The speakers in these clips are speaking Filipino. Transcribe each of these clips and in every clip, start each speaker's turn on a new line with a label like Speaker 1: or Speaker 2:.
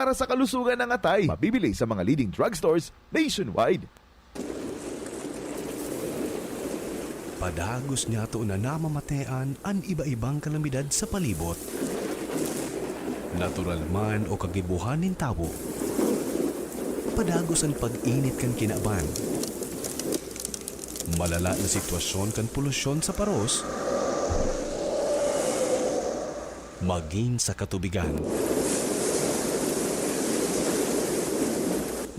Speaker 1: para sa kalusugan ng atay. Mabibili sa mga leading drugstores nationwide.
Speaker 2: Padagos niya to na namamatean ang iba-ibang kalamidad sa palibot. Natural man o kagibuhan ng tao. Padagos ang pag-init kan kinaban. Malala na sitwasyon kan polusyon sa paros. Maging sa katubigan.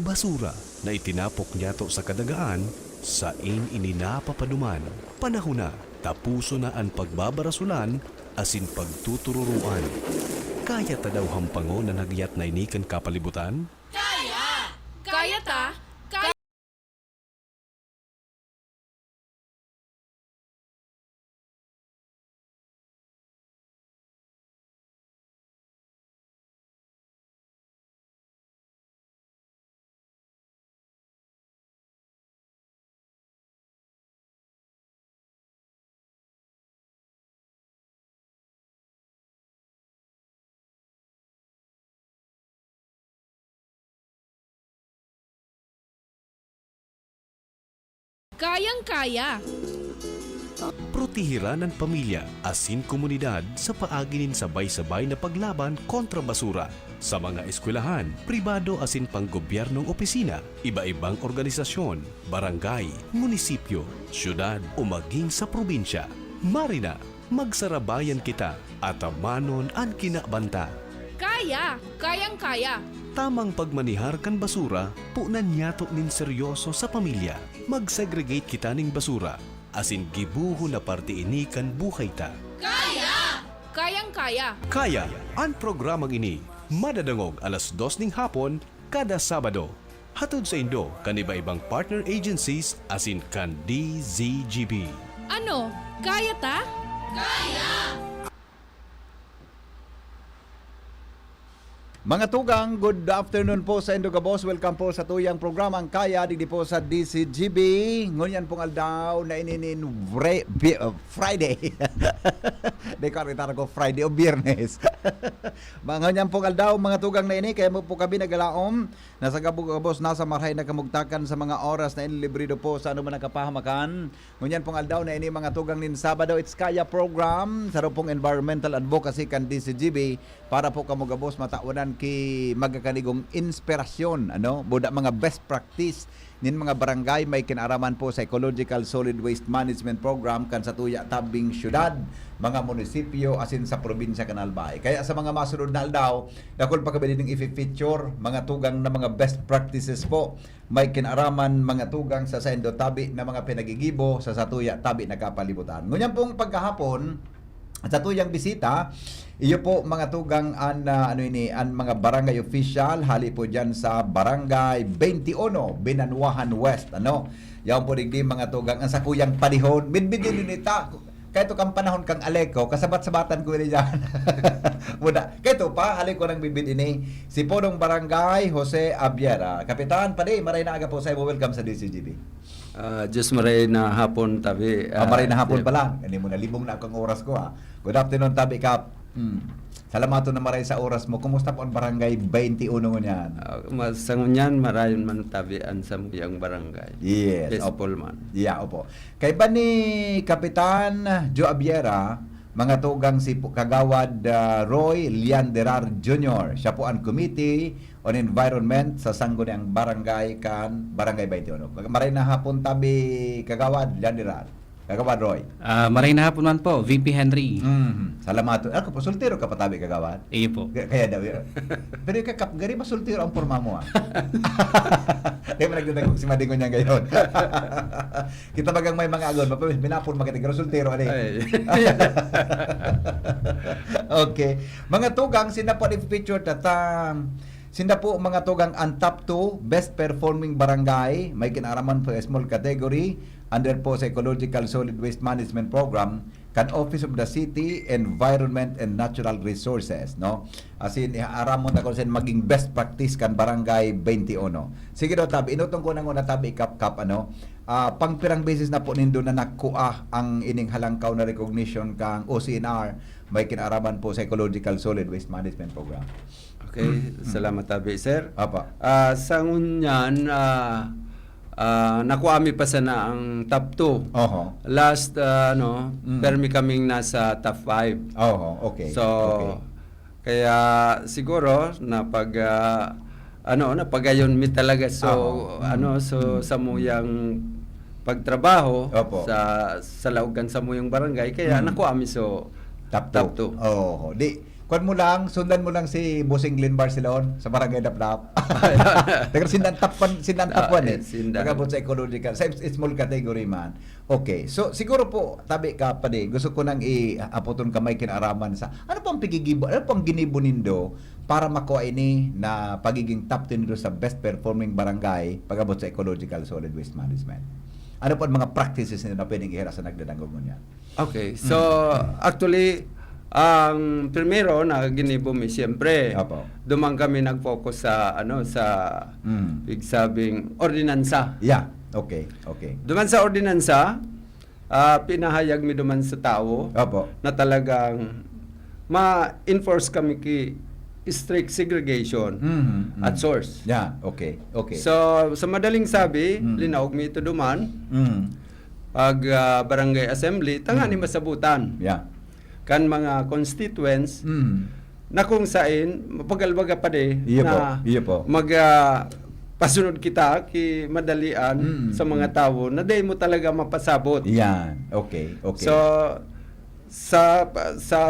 Speaker 2: Basura na itinapok niya to sa kadagaan, sa ininapapaduman. Panahon na, tapuso na ang pagbabarasulan, asin pagtutururuan. Kaya ta daw hampango na nagyat na inikan kapalibutan?
Speaker 3: Kaya! Kaya ta! Kaya! Kayang-kaya!
Speaker 2: Protehiran ng pamilya, asin komunidad sa paaginin sabay-sabay na paglaban kontra basura. Sa mga eskwelahan, pribado asin panggobyernong opisina, iba-ibang organisasyon, barangay, munisipyo, syudad o maging sa probinsya. Marina, magsarabayan kita at amanon ang kinabanta.
Speaker 3: Kaya! Kayang-kaya!
Speaker 2: Tamang pagmanihar kan basura, punan niyato nin seryoso sa pamilya. Mag-segregate kita ning basura, asin gibuho na parte ini kan buhay ta.
Speaker 3: Kaya! Kayang-kaya!
Speaker 2: Kaya, ang programang ini, madadangog alas 2 ning hapon, kada Sabado. Hatod sa Indo, kan iba-ibang partner agencies, asin kan DZGB.
Speaker 3: Ano? Kaya ta? Kaya!
Speaker 4: Mga tugang, good afternoon po sa Indogabos. Welcome po sa tuyang programang Kaya digdi po sa DCGB. Ngunyan pong aldaw na ininin Friday. Di ko aritar ko Friday o Biyernes. Ngunyan pong aldaw mga tugang na ini, kaya mo po kami nagalaom. Nasa Gabos, nasa marhay na kamugtakan sa mga oras na inilibrido po sa ano man nakapahamakan. Ngunyan pong aldaw na ini mga tugang nin Sabado. It's Kaya program sa pong environmental advocacy kan DCGB para po kamugabos mataunan ki magakanigong inspirasyon buda mga best practice nin mga barangay may kinaraman po sa Ecological Solid Waste Management Program kan sa tuya tabing syudad, mga munisipyo asin sa probinsya kan Albay. Kaya sa mga masunod na aldaw, dakol pa kami din i-feature mga tugang na mga best practices po may kinaraman mga tugang sa Sendo Tabi na mga pinagigibo sa Satuya Tabi na kapalibutan. Ngunyan pong pagkahapon at sa tuyang bisita, iyo po mga tugang an mga barangay official, hali po diyan sa Barangay 21, Binanwahan West. Yaw po digdi mga tugang ang sa kuyang panihon, midbidin nita. Kaya to kang panahon kang aleko, kasabat-sabatan ko rin dyan. Muna, kaya to pa, hali ko ng bibid ini, si Podong Barangay, Jose Abiera. Kapitan, padi, maray na aga po sa iyo. Welcome sa DCGB.
Speaker 5: Just maray na hapon tabi.
Speaker 4: Maray na hapon pa lang. Hindi mo na libong na akong oras ko ha. Good afternoon, Tabi Kap. Salamato na maray sa oras mo. Kumusta po ang barangay 21 mo niyan?
Speaker 5: Sa ngunyan, marayon man tabian sa muyang barangay.
Speaker 4: Yes.
Speaker 5: Peaceful man.
Speaker 4: Yeah, opo. Kay ba ni Kapitan Joe Abiera, mga tugang si Kagawad Roy Lianderar Jr. Siya po ang Committee on Environment sa sangguniang barangay kan Barangay 21. Maray na hapon Tabi Kagawad Lianderar. Kagawad Roy.
Speaker 6: Maray na hapon man po, VP Henry.
Speaker 4: Salamato. Ako po, soltero ka pa Tabi Kagawad?
Speaker 6: Iyo po.
Speaker 4: Kaya daw yun. Pero yung kakapgari ba soltero ang porma mo Di mo nagdadagog si Madingo niya ngayon. Kita bagang may mga agon, minapon magkatigaro soltero. Okay. Mga tugang, sina po i-feature tatang sinda po mga tugang ang top 2 best performing barangay, may kinaraman po small category under po sa Ecological Solid Waste Management Program kan Office of the City, Environment and Natural Resources, Asin aramon na ko sen maging best practice kan Barangay 21. Sige daw Tabi, inutong ko na nguna Tabi kap pangpirang beses na po nindo na nakuha ang ining halangkaw na recognition kang OCNR may kinaraman po sa Ecological Solid Waste Management Program.
Speaker 5: Okay, salamat tabi sir.
Speaker 4: Apa.
Speaker 5: Sa ngunyan, nakuha mi pa sana ang top 2.
Speaker 4: Oho.
Speaker 5: Last, permi kaming nasa top 5.
Speaker 4: Oho, okay.
Speaker 5: So,
Speaker 4: okay.
Speaker 5: kaya siguro na pag napagayon mi talaga sa muyang pagtrabaho
Speaker 4: Opo.
Speaker 5: sa laugan sa muyang barangay kaya nakuha mi top 2.
Speaker 4: Oh, di kuan mo lang, sundan mo lang si Bossing Glenn Barcelon sa Barangay Daplap. Taga sindan tapan
Speaker 5: Sindan.
Speaker 4: Taga sa ecological, sa small category man. Okay, so siguro po tabi ka pa di. Gusto ko nang iapoton kamay kinaraman sa ano pang pigigibo, ano pang ginibo nindo para makuha ini na pagiging top 10 nindo sa best performing barangay pagabot sa ecological solid waste management. Ano po ang mga practices na pwedeng ihira sa nagdadangog mo niya?
Speaker 5: Okay. So, actually, ang primero na ginibo mi siyempre,
Speaker 4: Apo.
Speaker 5: dumang kami nag-focus sa big sabing ordinansa.
Speaker 4: Yeah, okay, okay.
Speaker 5: Duman sa ordinansa, pinahayag mi duman sa tao
Speaker 4: Opo.
Speaker 5: na talagang ma-enforce kami strict segregation at source.
Speaker 4: Yeah, okay, okay.
Speaker 5: So, sa madaling sabi, linaog mi ito duman, pag barangay assembly, tangani masabutan.
Speaker 4: Yeah.
Speaker 5: Kan mga constituents na kung saan mapagalbaga pa
Speaker 4: Iya po.
Speaker 5: pasunod kita madalian sa mga tao na day mo talaga mapasabot.
Speaker 4: Yan. Okay, okay.
Speaker 5: So sa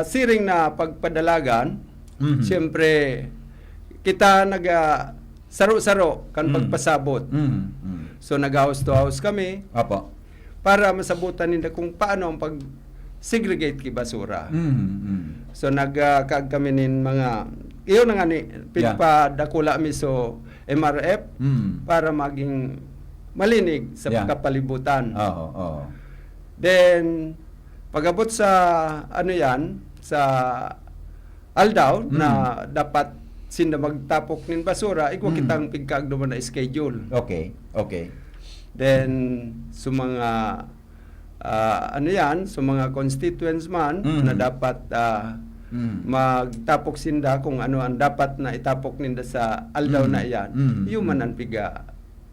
Speaker 5: siring na pagpadalagan, siyempre kita saro-saro kan pagpasabot. So nag-house to house kami
Speaker 4: Apo.
Speaker 5: para masabutan nila kung paano ang segregate ki basura. So nagkaag kami nin mga iyon na nga ni pinpadakula mi so MRF para maging malinig sa kapalibutan.
Speaker 4: Oo.
Speaker 5: Then pagabot sa sa aldaw na dapat sinda magtapok nin basura ikaw kitang pigkaag duman na schedule.
Speaker 4: Okay, okay.
Speaker 5: Then sa mga sa mga constituents man na dapat magtapok sinda kung ano ang dapat na itapok ninda sa aldaw na iyan. Human ang piga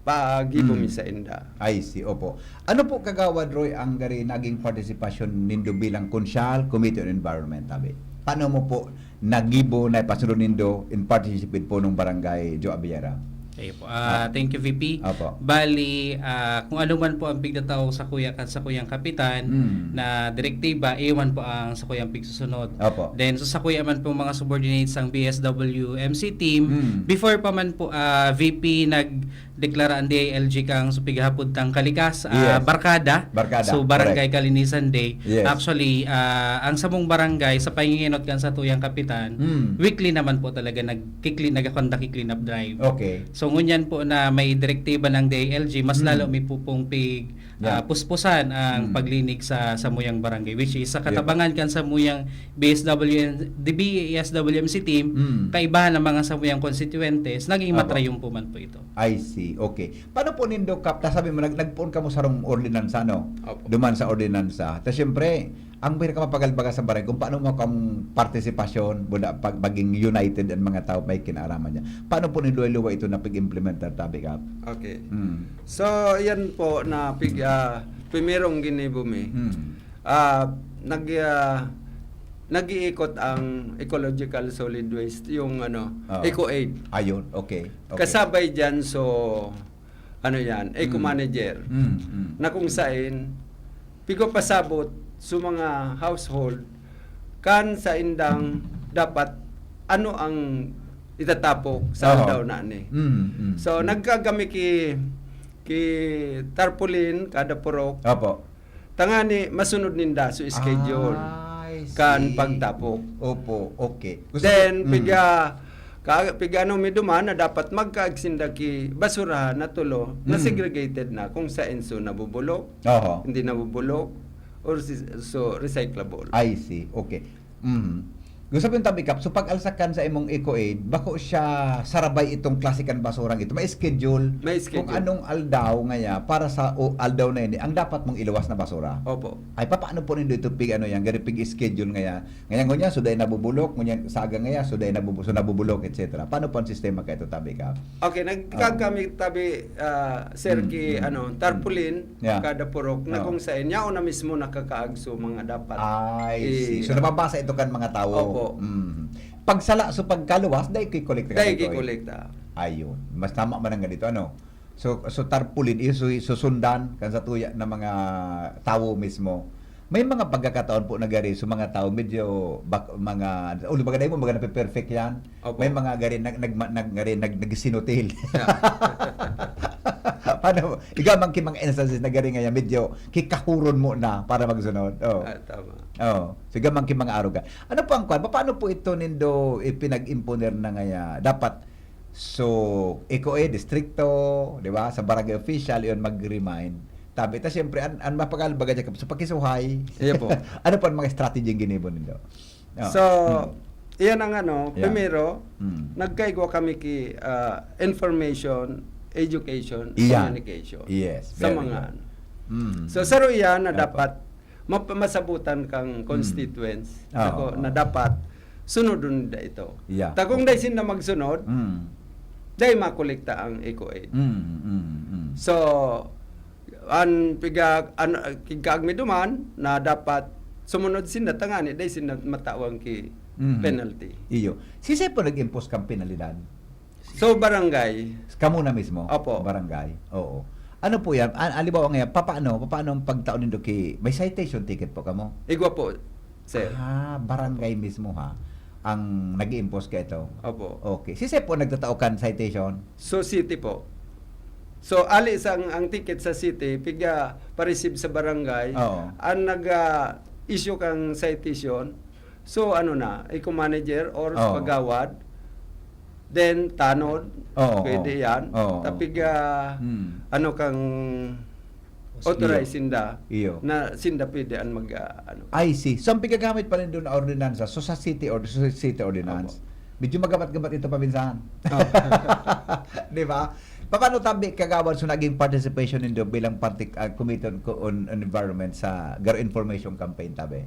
Speaker 5: pagibo mi sa inda.
Speaker 4: I see, opo. Ano po kagawad Roy ang gari naging partisipasyon nindo bilang Konsyal Committee on Environment tabi? Paano mo po nagibo na ipasunod nindo in participate po ng barangay Joe Abiyara?
Speaker 6: Okay po. Thank you, VP.
Speaker 4: Apo.
Speaker 6: Bali, kung ano man po ang pigdataw sa kuyang kapitan na direktiba, iwan po ang sa kuyang pigsusunod.
Speaker 4: Apo.
Speaker 6: Then, sa kuya man po mga subordinates ang BSW MC team, before pa man po VP nagdeklara ang DILG kang supigahapod tang kalikas,
Speaker 4: Yes.
Speaker 6: Barkada.
Speaker 4: Barkada,
Speaker 6: So, Barangay
Speaker 4: correct.
Speaker 6: Kalinisan Day.
Speaker 4: Yes.
Speaker 6: Actually, ang samong barangay, sa panginginot kan sa tuyang kapitan, weekly naman po talaga nagkakondak clean up drive.
Speaker 4: Okay.
Speaker 6: So ngunyan po na may direktiba ng DILG, mas lalo may pupong puspusan ang paglinig sa muyang barangay, which is sa katabangan kan sa muyang BSWMC team, kaibahan ng mga samuyang constituentes, naging matrayong po man po ito.
Speaker 4: I see. Okay. Paano po nindo kap? Sabi mo nagpuon ka mo sa rong ordinansa no?
Speaker 5: Opo.
Speaker 4: Duman sa ordinansa. Ta syempre, ang mahirap ka mapagalbaga sa barangay kung paano mo kang partisipasyon buda pag maging united ang mga tao may kinaraman niya. Paano po niluwa ito na pag-implementar tabi kap?
Speaker 5: Okay. So, yan po na primerong ginibo mi. Nag-iikot ang ecological solid waste, yung EcoAid.
Speaker 4: Ayun, okay.
Speaker 5: Kasabay dyan, eco manager. Na kung saan, pigo pasabot sa mga household, kan sa indang dapat ano ang itatapok sa daw na ni. So, nagkagami ki tarpaulin kada purok.
Speaker 4: Opo.
Speaker 5: Tangani masunod ninda so schedule
Speaker 4: I see.
Speaker 5: kan pagtapok.
Speaker 4: Opo, okay.
Speaker 5: Then piga mi duman na dapat magkaagsinda ki basurahan na tulo na segregated na kung saan so nabubulok,
Speaker 4: Oho.
Speaker 5: hindi nabubulok or so recyclable.
Speaker 4: I see. Okay. Gusto ko yung tabi kap, so pag alsakan sa imong eco-aid, bako siya sarabay itong klasikan basurang ito. May schedule,
Speaker 5: May schedule.
Speaker 4: kung anong aldaw ngaya para sa aldaw na yun, ang dapat mong iluwas na basura.
Speaker 5: Opo.
Speaker 4: Ay paano po nindo ito pig ano yan, gari pig schedule ngaya. Ngaya ngunya suday nabubulok, ngunya saga ngaya suday nabubulok, etc. Paano po ang sistema kay ito tabi kap?
Speaker 5: Okay, nagkagamit tabi sir ki tarpaulin
Speaker 4: Yeah.
Speaker 5: kada purok na
Speaker 4: Oh.
Speaker 5: kung sa inyo na mismo nakakaagso mga dapat.
Speaker 4: Ay, see. So nababasa ito kan mga tao.
Speaker 5: Opo.
Speaker 4: Pagsala so pagkaluwas dai kay kolekta ka
Speaker 5: Dahil
Speaker 4: dito, eh.
Speaker 5: kikolekta.
Speaker 4: Ayun. Mas tama man ang ganito ano. So tarpaulin susundan kan sa tuya ng mga tao mismo. May mga pagkakataon po na gari so mga tao medyo mga bagay mo mga perfect yan.
Speaker 5: Opo.
Speaker 4: May mga gari nagsinutil.
Speaker 5: Yeah.
Speaker 4: Paano? Ikaw man ki mga instances na gari ngayon medyo kikahuron mo na para magsunod. Oh.
Speaker 5: Tama.
Speaker 4: Oh, sige man ki mga aruga. Ano po ang kwan? Paano po ito nindo ipinag-imponer na ngaya? Dapat so ECOE distrikto, di ba? Sa barangay official yon mag-remind. Tabi ta siyempre an mapagalbaga sa so pagkisuhay.
Speaker 5: Iya po.
Speaker 4: Ano po ang mga strategy ang ginibon nindo? Oh.
Speaker 5: So, iyan ang ano,
Speaker 4: Yeah.
Speaker 5: primero,
Speaker 4: Mm.
Speaker 5: nagkaigwa kami ki information, education,
Speaker 4: Iyan.
Speaker 5: communication.
Speaker 4: Yes,
Speaker 5: Sa
Speaker 4: very
Speaker 5: mga
Speaker 4: good.
Speaker 5: ano.
Speaker 4: Mm.
Speaker 5: So, saro iyan na
Speaker 4: Apo.
Speaker 5: dapat masabutan kang constituents
Speaker 4: Oo.
Speaker 5: na dapat sunodun da ito.
Speaker 4: Yeah.
Speaker 5: Kung dahil sila magsunod, dahil makolekta ang ECOAID. So, kigagmi duman na dapat sumunod sinda tangani dahil sinda matawang ki penalty.
Speaker 4: Iyo. Sisay po nag-impose kang penalidad?
Speaker 5: So, barangay,
Speaker 4: Kamu na mismo?
Speaker 5: Opo.
Speaker 4: Barangay? Oo. Ano po yan? Alibawa ngayon, paano ang pagtaon nindo ki may citation ticket po kamo?
Speaker 5: igwa po, sir.
Speaker 4: Barangay mismo ha ang nag-impose ka ito.
Speaker 5: Opo.
Speaker 4: Okay. Sisay po nagtatao kan citation?
Speaker 5: So, city po. So, alis ang ticket sa city, piga pa-receive sa barangay,
Speaker 4: Oo.
Speaker 5: ang nag-issue kang citation, so ano na, eco-manager or
Speaker 4: Oo.
Speaker 5: pagawad, then tanod,
Speaker 4: Oo,
Speaker 5: pwede
Speaker 4: oo.
Speaker 5: yan.
Speaker 4: Oo,
Speaker 5: Tapiga, ano kang authorize sinda,
Speaker 4: Iyo.
Speaker 5: na sinda pwede ang mag, ano.
Speaker 4: I see. So, ang pigagamit pa rin doon na ordinansa, so sa city ordinance, medyo magabat-gabat ito paminsan. Di ba? Paano tabi kagawad so naging participation nindo bilang Committee on Environment sa Garo Information Campaign tabi?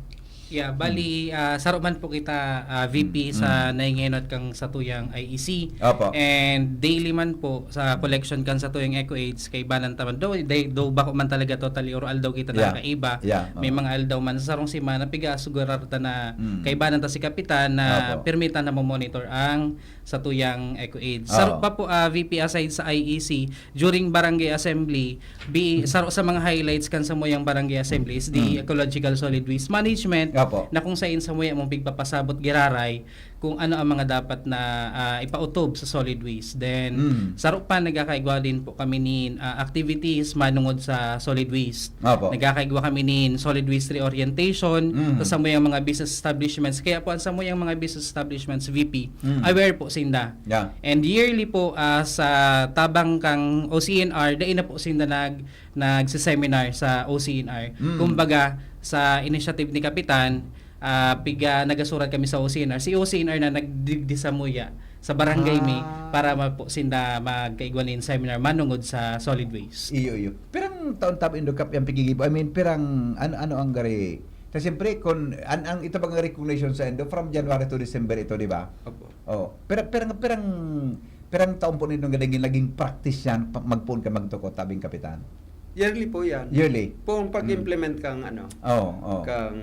Speaker 6: Yeah, bali saruman po kita VP sa naingenot kang sa tuyang IEC.
Speaker 4: Opo.
Speaker 6: And daily man po sa collection kan sa tuyang EcoAids kay banan taman do bako man talaga totally or aldaw kita
Speaker 4: Yeah.
Speaker 6: na kaiba.
Speaker 4: Yeah.
Speaker 6: May mga aldaw man sa sarong simana piga sugurar ta na kay banan ta si kapitan na
Speaker 4: Opo.
Speaker 6: permitan na mo-monitor ang sa tuyang EcoAids.
Speaker 4: Oo.
Speaker 6: Saro pa po VP aside sa IEC during barangay assembly saro sa mga highlights kan sa moyang barangay assembly is the ecological solid waste management.
Speaker 4: Opo.
Speaker 6: Na kung sa sa moya mong pigpapasabot giraray kung ano ang mga dapat na ipautob sa solid waste. Then saro pa nagkakaigwa din po kami ni activities manungod sa solid waste.
Speaker 4: Opo.
Speaker 6: Nagkakaigwa kami ni solid waste reorientation sa moyang mga business establishments. Kaya po ang sa moyang mga business establishments VP aware po sinda.
Speaker 4: Yeah.
Speaker 6: And yearly po sa tabang kang OCNR dai na po sinda nagsiseminar sa OCNR. Kumbaga sa initiative ni kapitan piga nagasurat kami sa OCNR. Si OCNR na nagdigdi sa muya sa barangay mi para po sinda magkaigwanin seminar manungod sa solid waste.
Speaker 4: Iyo. Pirang taon tab indo kap yang pigigibo. I mean pirang ano ang gari. Kasi siyempre kun ang ito bang recognition sa indo from January to December ito, di ba?
Speaker 5: Opo.
Speaker 4: Oh, pirang taon po nindong naging practice yan magpun ka magtuko tabing kapitan.
Speaker 5: Yearly po yan.
Speaker 4: Yearly.
Speaker 5: Kung pag-implement kang ano,
Speaker 4: Oh.
Speaker 5: kang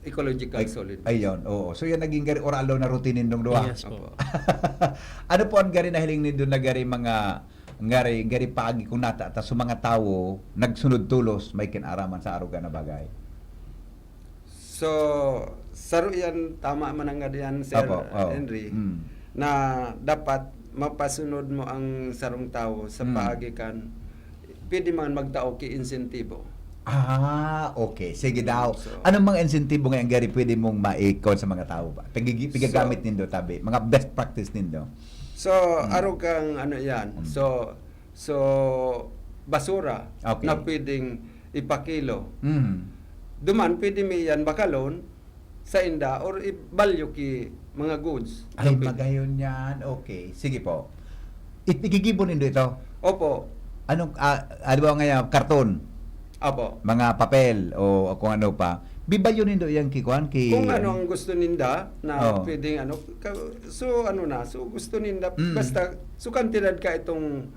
Speaker 5: ecological solid waste.
Speaker 4: Ayun, oo. So yan naging gari oralo na routine nindong duwa.
Speaker 6: Yes po.
Speaker 5: Opo.
Speaker 4: Ano po ang gari na hiling nindong na gari mga gari paagi kung nata ta sa mga tawo nagsunod tulos may kinaraman sa aruga na bagay.
Speaker 5: So, saro yan, tama man ang yan, Sir
Speaker 4: Opo, oo.
Speaker 5: Henry, na dapat mapasunod mo ang sarong tao sa paagi kan, pwede man magtao ki insentibo.
Speaker 4: Okay. Sige daw.
Speaker 5: So,
Speaker 4: Anong mga insentibo ngayon gari pwede mong ma-icon sa mga tao ba? Pigagamit nindo tabi. Mga best practice nindo.
Speaker 5: So, araw kang ano yan, so basura
Speaker 4: Okay.
Speaker 5: na pwedeng ipakilo.
Speaker 4: Mm.
Speaker 5: Duman, pwede may yan bakalon, sa inda or i-value ki mga goods.
Speaker 4: Ay, magayon yan. Okay. Sige po. Itigigibon nindo ito.
Speaker 5: Opo.
Speaker 4: Anong, ano ba ngayon, karton,
Speaker 5: Opo.
Speaker 4: mga papel, o kung ano pa. Bibayo nindo yung kikuan?
Speaker 5: Kung ano ang gusto ninda na
Speaker 4: Oo.
Speaker 5: pwedeng ano, so ano na, so gusto ninda, basta, so kantidad ka itong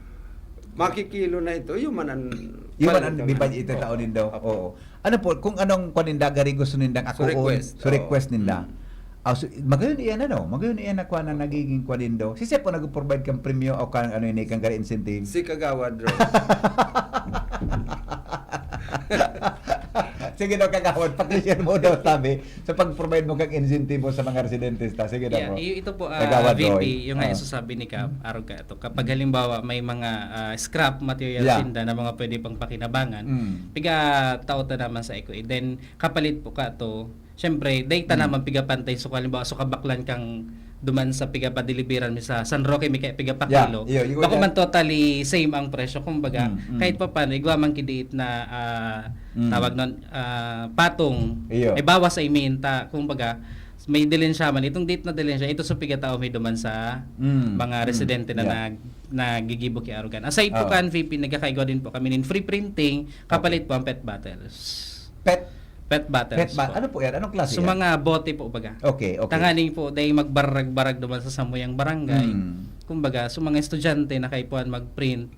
Speaker 5: makikilo na ito, yung manan,
Speaker 4: Yung man bibayo ito taon nindo. Oo. Ano po, kung anong kwaninda gari gusto nindang ako
Speaker 5: request.
Speaker 4: so request ninda.
Speaker 5: Mm.
Speaker 4: So, magayon iyan ano, magayon iyan na kuan na nagiging kwanindo. Si Sep po nag-provide kang premyo o kang ano ini kang gari incentive.
Speaker 5: Si Kagawad Rose.
Speaker 4: Sige daw kagawad, patisyan mo daw tabi sa pag-provide mo kang incentive mo sa mga residentista. Sige daw
Speaker 6: Yeah,
Speaker 4: bro.
Speaker 6: ito po
Speaker 4: Kagawad
Speaker 6: VP,
Speaker 4: Roy.
Speaker 6: yung nga sabi ni Kap, araw ka ito. Kapag halimbawa may mga scrap materials
Speaker 4: Yeah.
Speaker 6: sinda na mga pwede pang pakinabangan, piga tauta naman sa equity. Then kapalit po ka to. Syempre, data naman piga pantay so halimbawa so kabaklan kang duman sa piga pa deliveran mi sa San Roque mi kay piga pa
Speaker 4: Yeah,
Speaker 6: kilo.
Speaker 4: iyo,
Speaker 6: Bako man totally same ang presyo kumbaga kahit pa paano igwa man kidiit na tawag nun patong
Speaker 4: Iyo.
Speaker 6: ay bawas sa iminta kumbaga may dilensya man itong date na dilensya ito sa piga tao may duman sa mga residente na
Speaker 4: Yeah.
Speaker 6: nagigibo kay Arugan. Aside po
Speaker 4: Oo.
Speaker 6: kan VP nagkakaigwa din po kami nin free printing kapalit po ang pet bottles. Pet bottles. po.
Speaker 4: Ano po yan? Anong klase
Speaker 6: So
Speaker 4: yan?
Speaker 6: mga bote po baga.
Speaker 4: Okay.
Speaker 6: Tanganing po dahil magbarag-barag duman sa samuyang barangay.
Speaker 4: Mm.
Speaker 6: Kumbaga, so mga estudyante na kaipuan mag-print.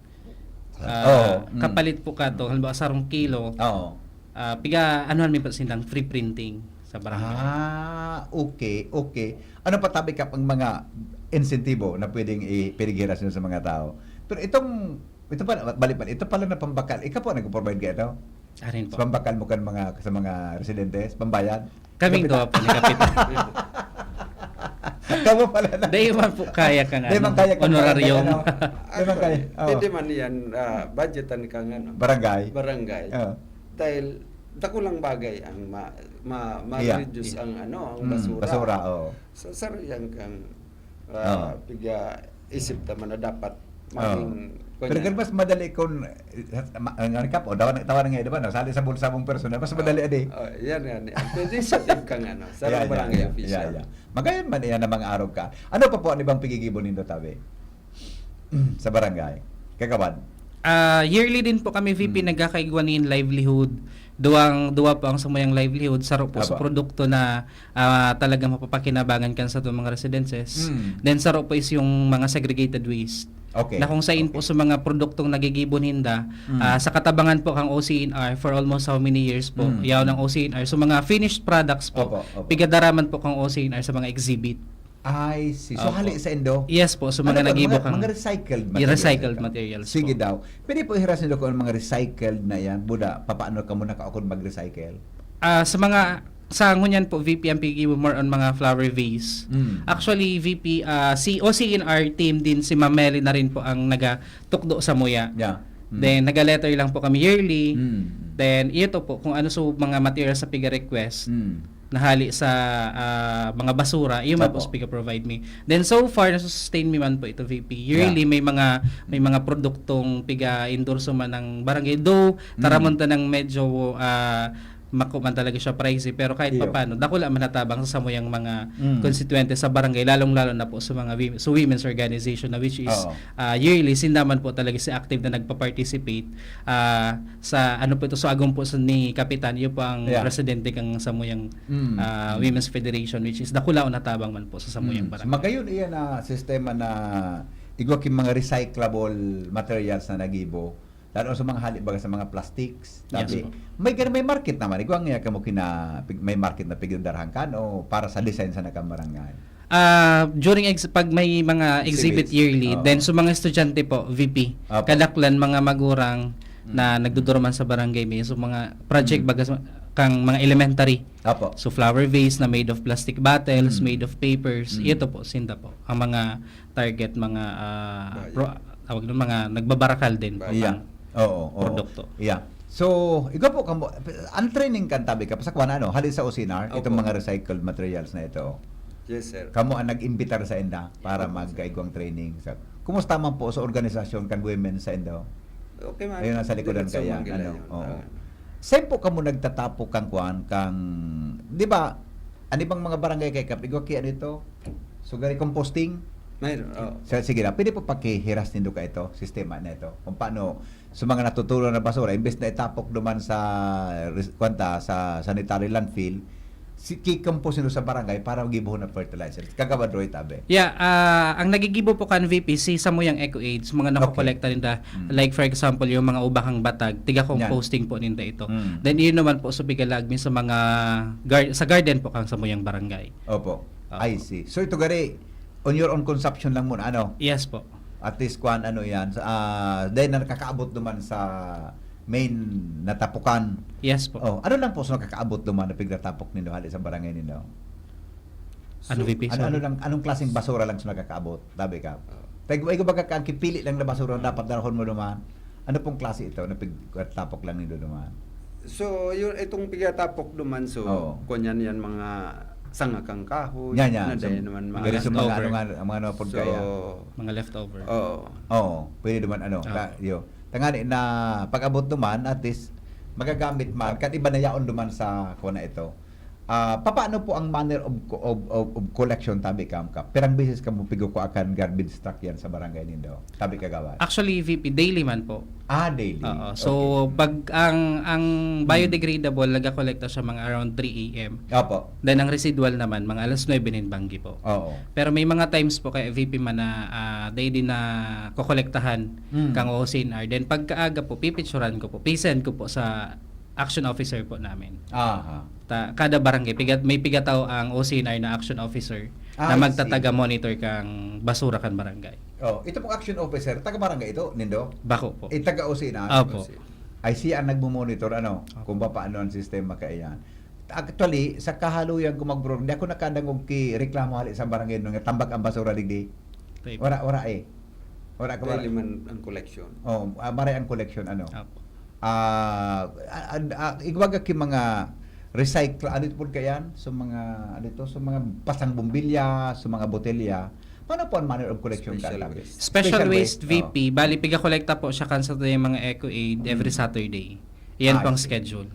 Speaker 4: Oo.
Speaker 6: Kapalit po ka to, halimbawa 10 kilo.
Speaker 4: Oo.
Speaker 6: Piga anuhan mi pa sindang free printing sa barangay.
Speaker 4: Okay. Ano pa tabi ka pang mga insentibo na pwedeng ipinigiras nyo sa mga tao? Pero ito pala, balipan, ito pala na pambakal. Ikaw po nag-provide ka ito?
Speaker 6: Arin po.
Speaker 4: Sa pambakal mo kan sa mga residentes, pambayad?
Speaker 6: Kaming gawa po ni Kapitan.
Speaker 4: Kamu pala na.
Speaker 6: Dahil man po kaya kang
Speaker 4: Dahil man kaya kang
Speaker 6: honoraryong.
Speaker 4: Dahil man kaya. Oo.
Speaker 5: Pwede man yan, budgetan ka nga, no?
Speaker 4: Barangay.
Speaker 5: Barangay. Dahil, dako lang bagay ang ma-reduce ang basura.
Speaker 4: Basura, oo.
Speaker 5: So, sariyan kang
Speaker 4: Oo.
Speaker 5: piga isip naman na dapat maging
Speaker 4: Pero mas madali kung ang ka po, tawanan nga diba, no? Sali sa bulsa mong personal, mas madali adi.
Speaker 5: Yan. Pwede sa tip kang sa barangay official.
Speaker 4: Magayon man yan na mga araw ka. Ano pa po ang ibang pigigibon nindo tabi? Sa barangay. Kagawad.
Speaker 6: Yearly din po kami VP nagkakaigwanin livelihood. Duwa po ang samayang livelihood sa po sa
Speaker 4: Aba.
Speaker 6: produkto na talagang mapapakinabangan kan sa mga residences.
Speaker 4: Mm.
Speaker 6: Then sa po is yung mga segregated waste.
Speaker 4: Okay.
Speaker 6: Na kung sain po sa mga produktong nagigibon hinda, sa katabangan po kang OCNR for almost how many years po, yaw ng OCNR. So mga finished products po,
Speaker 4: Opo.
Speaker 6: pigadaraman po kang OCNR sa mga exhibit.
Speaker 4: I see. So
Speaker 6: Opo.
Speaker 4: hali sa Indo.
Speaker 6: Yes po, so mga
Speaker 4: Ano ba?
Speaker 6: nagibo kang
Speaker 4: mga recycled materials.
Speaker 6: recycled materials
Speaker 4: Sige
Speaker 6: po.
Speaker 4: daw. Pwede po ihirasin nyo kung ang mga recycled na yan. Buda, papaano ka muna kaakon mag-recycle?
Speaker 6: Sa mga sa ngunyan po VP ang pigi more on mga flower vase. Actually VP si OCNR team din si Ma'am Melly na rin po ang nagatukdo sa muya.
Speaker 4: Yeah.
Speaker 6: Then naga-letter lang po kami yearly.
Speaker 4: Mm.
Speaker 6: Then ito po kung ano so mga materials sa piga request nahali sa mga basura, yung man po
Speaker 4: Opo.
Speaker 6: piga provide me. Then so far nasusustain me man po ito VP. Yearly may mga produktong piga endorso man ng barangay do taramonta ng medyo makuman talaga siya pricey pero kahit
Speaker 4: Iyo.
Speaker 6: paano dako lang manatabang sa samuyang mga konstituente sa barangay lalong-lalo na po sa mga women's organization na which is
Speaker 4: Oo.
Speaker 6: yearly sindaman po talaga si active na nagpa-participate sa ano po ito so agong po sa ni Kapitan yung po ang
Speaker 4: Yeah.
Speaker 6: presidente kang samuyang Women's Federation which is dako lang natabang man po sa samuyang
Speaker 4: So,
Speaker 6: barangay.
Speaker 4: magayon iyan na sistema na igwa king mga recyclable materials na nagibo. Lalo sa mga hali baga sa mga plastics. Tabi,
Speaker 6: Yes po.
Speaker 4: may market naman. Igwa nga kamo may market na pigdarhan kan o para sa design sa nakabarangay.
Speaker 6: During pag may mga exhibit
Speaker 4: Exhibits.
Speaker 6: yearly,
Speaker 4: Oo.
Speaker 6: then sa mga estudyante po, VP,
Speaker 4: Opo.
Speaker 6: kadaklan mga magurang na nagdudurman sa barangay may so mga project baga kang mga elementary.
Speaker 4: Apo.
Speaker 6: So flower vase na made of plastic bottles, made of papers. Ito po sinda po ang mga target mga tawag ng mga nagbabarakal din po.
Speaker 4: Iya. Oo.
Speaker 6: Produkto.
Speaker 4: Iya. So, igwa po kamo ang training kan tabi ka sa kuan ano, hali sa OCNR
Speaker 5: Opo.
Speaker 4: itong mga recycled materials na ito.
Speaker 5: Yes, sir.
Speaker 4: Kamo ang nag-imbitar sa Inda para magkaigwang training. So, kumusta man po sa organisasyon kan women sa Indo?
Speaker 5: Okay, man.
Speaker 4: Ayun nasa likodan
Speaker 5: Diretso
Speaker 4: kaya.
Speaker 5: man gila
Speaker 4: Ano?
Speaker 5: yun.
Speaker 4: Oo. Saan po kamo nagtatapo kang kuan kang, di ba, Ano bang mga barangay kay Kap? Igwa kaya nito? Sugari composting?
Speaker 5: Mayroon. Oh.
Speaker 4: Sige na, pwede po pakihiras nindo ka ito, sistema na ito. Kung paano sa mga natutulong na basura, imbes na itapok duman sa sa sanitary landfill, kikompose nito sa barangay para gibuhon na fertilizer. Kagabadroy tabi.
Speaker 6: Yeah, ang nagigibo po kan VP si Samuyang Eco Aids, mga nakokolekta ninda, like for example yung mga ubahang batag, tiga composting po ninda ito. Then yun naman po sa bigalagmi sa mga sa garden po kang Samuyang barangay.
Speaker 4: Opo. I see. So ito gari on your own consumption lang muna ano?
Speaker 6: Yes po.
Speaker 4: At least kwan ano yan. Dahil na nakakaabot duman sa main natapukan.
Speaker 6: Yes po.
Speaker 4: Oh, ano lang po sa nakakaabot duman na pigratapok nindo hali sa barangay nindo?
Speaker 6: Ano VP?
Speaker 4: Ano lang anong klaseng basura lang sa nakakaabot? Tabi ka. Tayo ay baga kang kipili lang na basura na dapat darahon mo duman. Ano pong klase ito na pigratapok lang nindo duman?
Speaker 5: So, itong pigatapok duman, so,
Speaker 4: Oo.
Speaker 5: kunyan yan mga sangakang kahoy.
Speaker 4: Yan, yan.
Speaker 5: Na dahil naman mga
Speaker 4: Gari sa mga
Speaker 6: leftover.
Speaker 4: mga ano pod
Speaker 5: So,
Speaker 4: kaya.
Speaker 6: Mga leftover.
Speaker 5: oo.
Speaker 4: Oo, pwede naman ano. Tangani na pag-abot duman at least magagamit man kat iba na yaon duman sa kuna ito. Paano po ang manner of collection tabi kam ka? Perang beses ka mo pigo ko akan garbage truck yan sa barangay nindo. Tabi kagawa.
Speaker 6: Actually VP daily man po.
Speaker 4: Daily.
Speaker 6: Oo. So pag ang biodegradable nagakolekta siya mga around 3 AM.
Speaker 4: Opo.
Speaker 6: Then ang residual naman mga alas 9 din banggi po.
Speaker 4: Oo.
Speaker 6: Pero may mga times po kay VP man na day din na kokolektahan kang OCNR. Then pagkaaga po pipicturean ko po, pisend ko po sa action officer po namin.
Speaker 4: Aha.
Speaker 6: Kada barangay may pigataw ang OCNR na action officer na
Speaker 4: I
Speaker 6: magtataga monitor kang basura kan barangay.
Speaker 4: Oh, ito pong action officer, taga barangay ito, nindo.
Speaker 6: Bako po.
Speaker 4: Taga OC na.
Speaker 6: Opo.
Speaker 4: I see ang nagmo-monitor kung paano ang sistema kaya. Actually, sa kahaluyan ko mag-bro, hindi ako nakadangog ki reklamo hali sa barangay nung tambak ang basura digdi. Wala eh. Wala ka
Speaker 5: Dahil man ang collection.
Speaker 4: Oh, maray ang collection
Speaker 6: Opo.
Speaker 4: igwaga ki mga recycle po kayan so mga so mga pasang bombilya, so mga botelya. Paano po ang manner of collection
Speaker 6: Special waste VP, bali piga-kolekta po siya kan sa yung mga Eco Aid every Saturday. Yan pang schedule.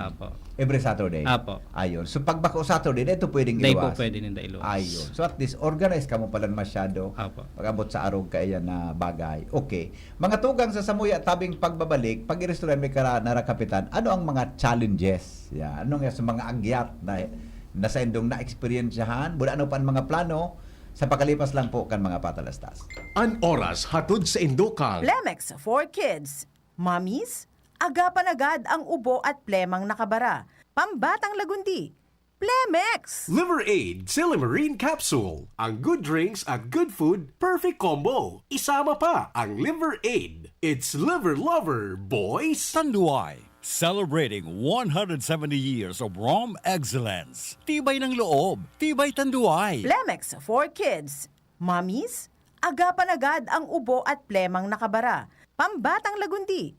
Speaker 6: Apo.
Speaker 4: Every Saturday.
Speaker 6: Apo.
Speaker 4: Ayun. So pag bako Saturday, ito pwedeng
Speaker 6: Day po
Speaker 4: iluwas.
Speaker 6: pwede ninda iluwas.
Speaker 4: Ayun. So at least organize ka mo pala masyado.
Speaker 6: Apo.
Speaker 4: Pag-abot sa arog kaya na bagay. Okay. Mga tugang sa Samuya tabing pagbabalik, pag i-restaurant may nara kapitan, ano ang mga challenges? Ano nga sa mga agyat na nasa indong na-experiensyahan? Bula ano pa ang mga plano? Sa pagkalipas lang po kan mga patalastas.
Speaker 2: An oras hatod sa Indokang.
Speaker 7: Plemex for Kids. Mommies, agapan agad ang ubo at plemang nakabara. Pambatang lagundi. Plemex!
Speaker 2: Liver Aid Silimarine Capsule. Ang good drinks at good food, perfect combo. Isama pa ang Liver Aid. It's liver lover, boys.
Speaker 8: Tanduay, celebrating 170 years of rum excellence. Tibay ng loob, tibay Tanduay.
Speaker 7: Plemex for Kids. Mommies, agapan agad ang ubo at plemang nakabara. Pambatang lagundi.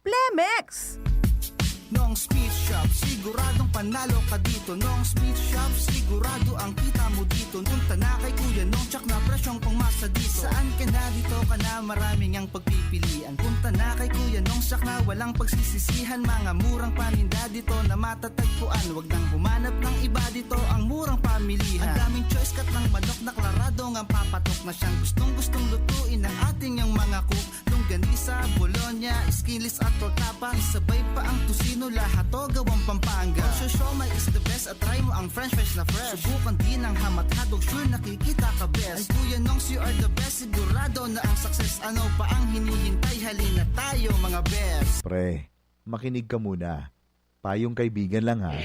Speaker 7: Plemex!
Speaker 9: Noong Speed Shop, siguradong panalo ka dito. Noong Speed Shop, sigurado ang kita mo dito. Punta na kay Kuya Nong, tsak na presyong pangmasa dito. Saan ka na dito ka na, maraming ang pagpipilian. Punta na kay Kuya Nong, tsak na walang pagsisisihan. Mga murang paninda dito na matatagpuan. Huwag nang humanap ng iba dito, ang murang pamilihan. Ang daming choice kat ng manok na klaradong ang papatok na siyang gustong lutuin ng ating yung mga cook. Longganisa, Bologna, skinless at tortapa. Isabay pa ang tusino, lahat to gawang Pampanga. Siomai is the best at try mo ang french fries na fresh. Subukan din ang hamat-hadog, sure nakikita ka best. Ay Kuya Nongs, you are the best, sigurado na ang success. Ano pa ang hinihintay, halina tayo mga best.
Speaker 1: Pre, makinig ka muna. Payong kaibigan lang ha.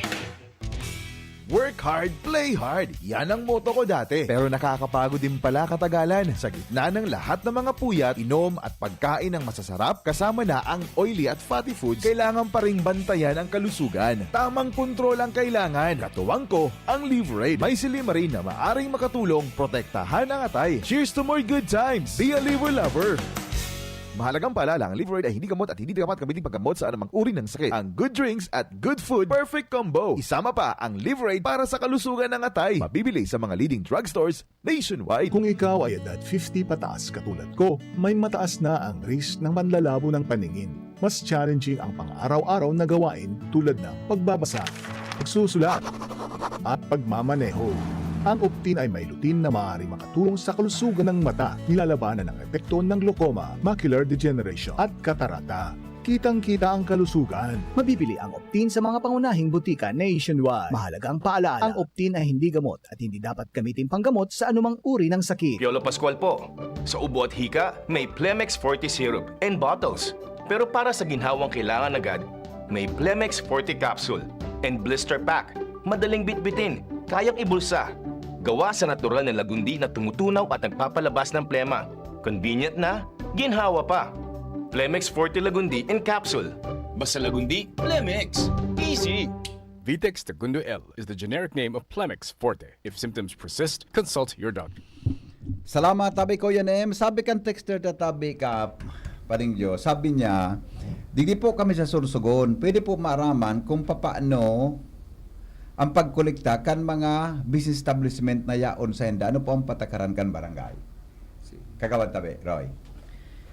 Speaker 1: Work hard, play hard. Yan ang motto ko dati. Pero nakakapagod din pala katagalan. Sa gitna ng lahat ng mga puyat, inom at pagkain ng masasarap kasama na ang oily at fatty foods, kailangan pa ring bantayan ang kalusugan. Tamang kontrol ang kailangan. Katuwang ko, ang Liver Aid. May silimarin na maaring makatulong protektahan ang atay. Cheers to more good times. Be a liver lover. Mahalagang paalala, ang Liver Aid ay hindi gamot at hindi dapat gamitin paggamot sa anumang uri ng sakit. Ang good drinks at good food, perfect combo. Isama pa ang Liver Aid para sa kalusugan ng atay. Mabibili sa mga leading drugstores nationwide.
Speaker 10: Kung ikaw ay edad 50 pataas katulad ko, may mataas na ang risk ng panlalabo ng paningin. Mas challenging ang pang-araw-araw na gawain tulad ng pagbabasa, pagsusulat, at pagmamaneho. Ang Optin ay may lutin na maaari makatulong sa kalusugan ng mata, nilalabanan ng epekto ng glaucoma, macular degeneration at katarata. Kitang-kita ang kalusugan.
Speaker 11: Mabibili ang Optin sa mga pangunahing butika nationwide. Mahalagang paalaala, ang Optin ay hindi gamot at hindi dapat gamitin panggamot sa anumang uri ng sakit.
Speaker 12: Piolo Pascual po. Sa ubo at hika, may Plemex Forte Syrup and bottles. Pero para sa ginhawang kailangan agad, may Plemex Forte Capsule and Blister Pack. Madaling bitbitin, kayang ibulsa. Gawa sa natural na lagundi na tumutunaw at nagpapalabas ng plema. Convenient na, ginhawa pa. Plemex Forte Lagundi in Capsule. Basta lagundi, Plemex. Easy!
Speaker 13: Vitex Segundo L is the generic name of Plemex Forte. If symptoms persist, consult your doctor.
Speaker 4: Salamat, tabi ko yan, Sabi kan texter na tabi ka, Paringjo, sabi niya, di po kami sa sursugon. Pwede po maaraman kung papaano ang pagkolekta kan mga business establishment na yaon sa henda. Ano po ang patakaran kan barangay? Kagawad tabi, Roy.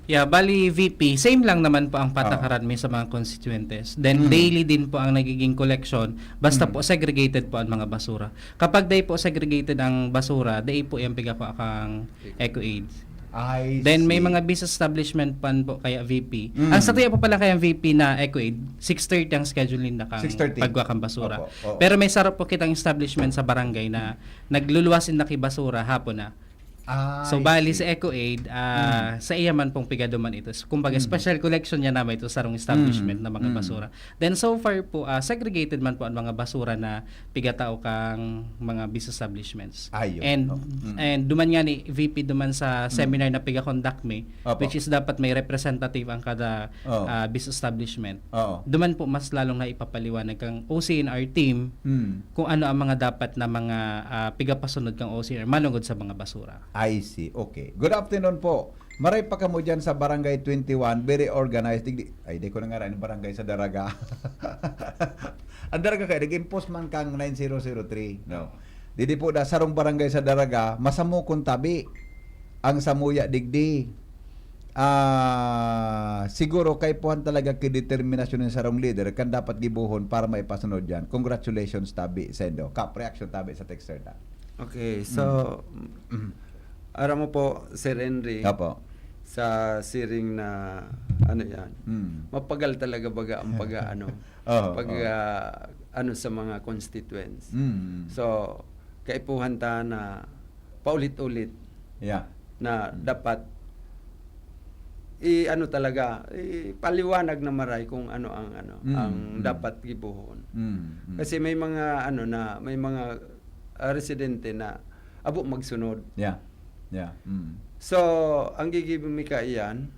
Speaker 6: Yeah, bali VP, same lang naman po ang patakaran may sa mga constituentes. Then daily din po ang nagiging collection, basta po segregated po ang mga basura. Kapag day po segregated ang basura, day po yung piga po akang EcoAid. Then may mga business establishment pan po kaya VP. Ang sa tuya po pala kaya VP na EcoAid, 6:30 ang schedule nila kang pagwakang basura.
Speaker 4: Opo.
Speaker 6: Pero may sarap po kitang establishment sa barangay na nagluluwasin na basura hapon na. So bali sa EcoAid, sa iya man pong pigaduman ito. Kumbaga special collection niya naman ito sa rong establishment na mga basura. Then so far po segregated man po ang mga basura na pigatao kang mga business establishments. And duman nga ni VP duman sa seminar na piga-conduct me, which is dapat may representative ang kada business establishment. Duman po mas lalong na ipapaliwanag kang OCNR team kung ano ang mga dapat na mga pigapasunod kang OCNR manungod sa mga basura.
Speaker 4: I see. Okay. Good afternoon po. Maray pa kamo dyan sa Barangay 21. Very organized. Di ko na nga rin barangay sa Daraga. Ang Daraga kayo, nag-impose man kang 9003. No. Didi po da sarong barangay sa Daraga, masamo kung tabi. Ang samuya digdi. Siguro kay puhan talaga kideterminasyon ng sarong leader kan dapat gibuhon para maipasunod yan. Congratulations tabi, Sendo. Cap reaction tabi sa texter na.
Speaker 5: Okay, so aram mo po, Sir Henry, sa siring na ano yan, mapagal talaga baga ang ano sa mga constituents. So, kaipuhan ta na paulit-ulit na dapat ano talaga, paliwanag na maray kung ano ang dapat gibuhon. Kasi may mga may mga residente na abo magsunod. So, ang gigibumika iyan,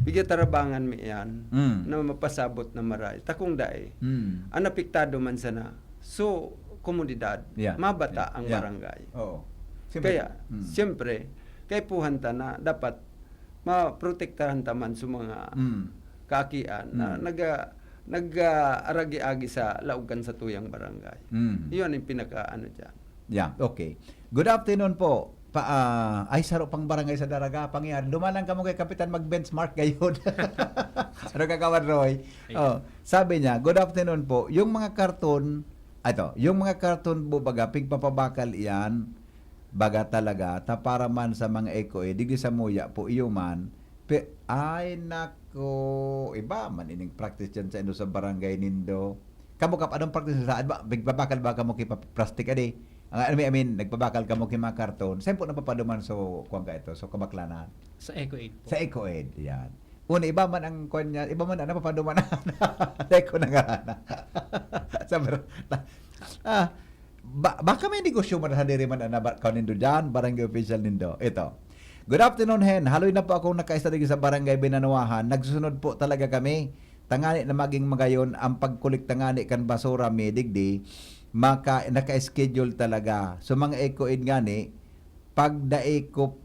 Speaker 5: bigyan mi iyan, na mapasabot na maray. Takong dae, ang napiktado man sana, so, komunidad, mabata ang barangay. Kaya, siyempre, kay puhanta na dapat maprotektahan taman sa mga kakian na nag-aragi-agi sa laugan sa tuyang barangay. Iyon ang pinaka-ano dyan.
Speaker 4: Okay. Good afternoon po. Ay, saro pang barangay sa Daraga. Pangyari. Dumalang ka mo kay Kapitan mag-benchmark gayon. Ano kakawan, Roy? Sabi niya, good afternoon po. Yung mga karton, yung mga karton po baga, pigpapabakal iyan, baga talaga, para man sa mga EcoAid, digdi sa muya po, iyo man, ay nako, iba man ining practice dyan sa sa barangay nindo. Kamukap, anong practice sa saan ba? Nagbabakal ba kamo kay plastic adi? I mean, nagbabakal kamo kay mga karton. Saan po napapaduman so kuwang ka ito? So kabaklanan?
Speaker 6: Sa EcoAid po.
Speaker 4: Sa EcoAid, yan. Una, iba man ang kuwan niya, iba man ang napapaduman na. Eko na nga na. Baka may negosyo man sa diri man na nindo dyan, barangay official nindo. Ito. Good afternoon, Hen. Haloy na po akong nakaistarigi sa barangay Binanuahan. Nagsusunod po talaga kami. Tangani na maging magayon ang pagkulik tangani kan basura may digdi. Naka-schedule talaga. So mga EcoAid ngani, pag daeko,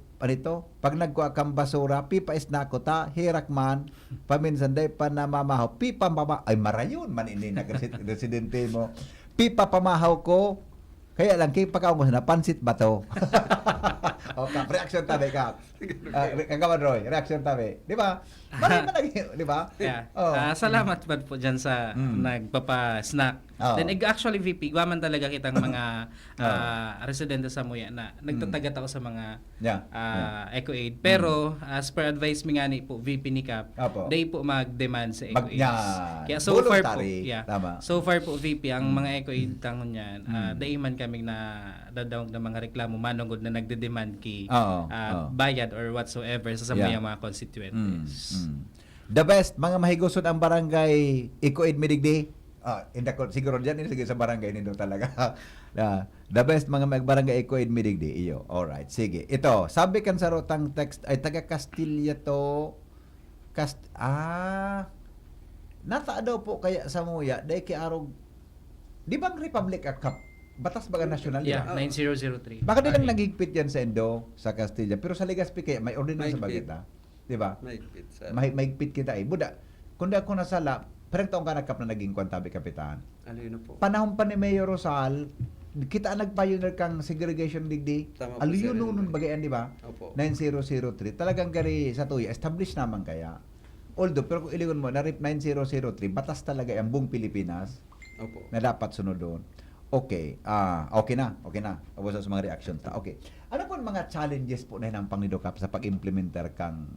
Speaker 4: pag nagkuha kang basura, pipa is na ko ta, hirak man, paminsan day pa namamahaw, pipa mamahaw, ay marayon man ini nag-residente mo. Pipa pamahaw ko, kaya lang, kaya pagkaw mo na, pansit ba to? O, Kap, reaction tabi, Kap. Kagawan Roy, reaction tabi. Di ba? Marami pa lagi, di ba?
Speaker 6: Yeah.
Speaker 4: Oh.
Speaker 6: Salamat man po dyan sa nagpapa-snack.
Speaker 4: Oh.
Speaker 6: Then actually VP, guwaman talaga kitang mga residente sa Muya na nagtatagat ako sa mga EcoAid. Pero as per advice mi nga ni po VP ni Cap, they po mag-demand sa EcoAid. Kaya so far po,
Speaker 4: Tama.
Speaker 6: so far po VP ang mga EcoAid tangon yan, daiman kaming na dadawag ng mga reklamo manungod na nagde-demand ki bayad or whatsoever sa mga constituents.
Speaker 4: The best, mga mahigusod ang barangay EcoAid Midigdi. Siguro dyan, sige sa barangay nito talaga. The best, mga barangay EcoAid Midigdi. Iyo. Alright, sige. Ito, sabi kan sa rotang text, ay taga Castilla to. Nata daw po kaya sa Muya, dahil kay Arog, di bang Republic Cup? Batas baga national
Speaker 6: Yeah,
Speaker 4: yan?
Speaker 6: 9003.
Speaker 4: Baka nilang nagigpit yan sa Endo, sa Castilla. Pero sa Legazpi kaya, may ordinance sa bagita. Di ba? Mahigpit kita eh. Buda, kundi ako nasala, parang taong ka nagkap na naging kwantabi kapitan.
Speaker 5: Alino po.
Speaker 4: Panahon pa ni Mayor Rosal, kita nagpioneer kang segregation digdi. Aliyo noon bagayan, di ba? 9003. Talagang gari sa tuya, established naman kaya. Although, pero kung iligon mo, na RIP 9003, batas talaga ang buong Pilipinas na dapat sunod doon. Okay. Okay na. Tapos sa mga reaction ta. Okay. Ano po ang mga challenges po na hinang Pangidokap sa pag-implementer kang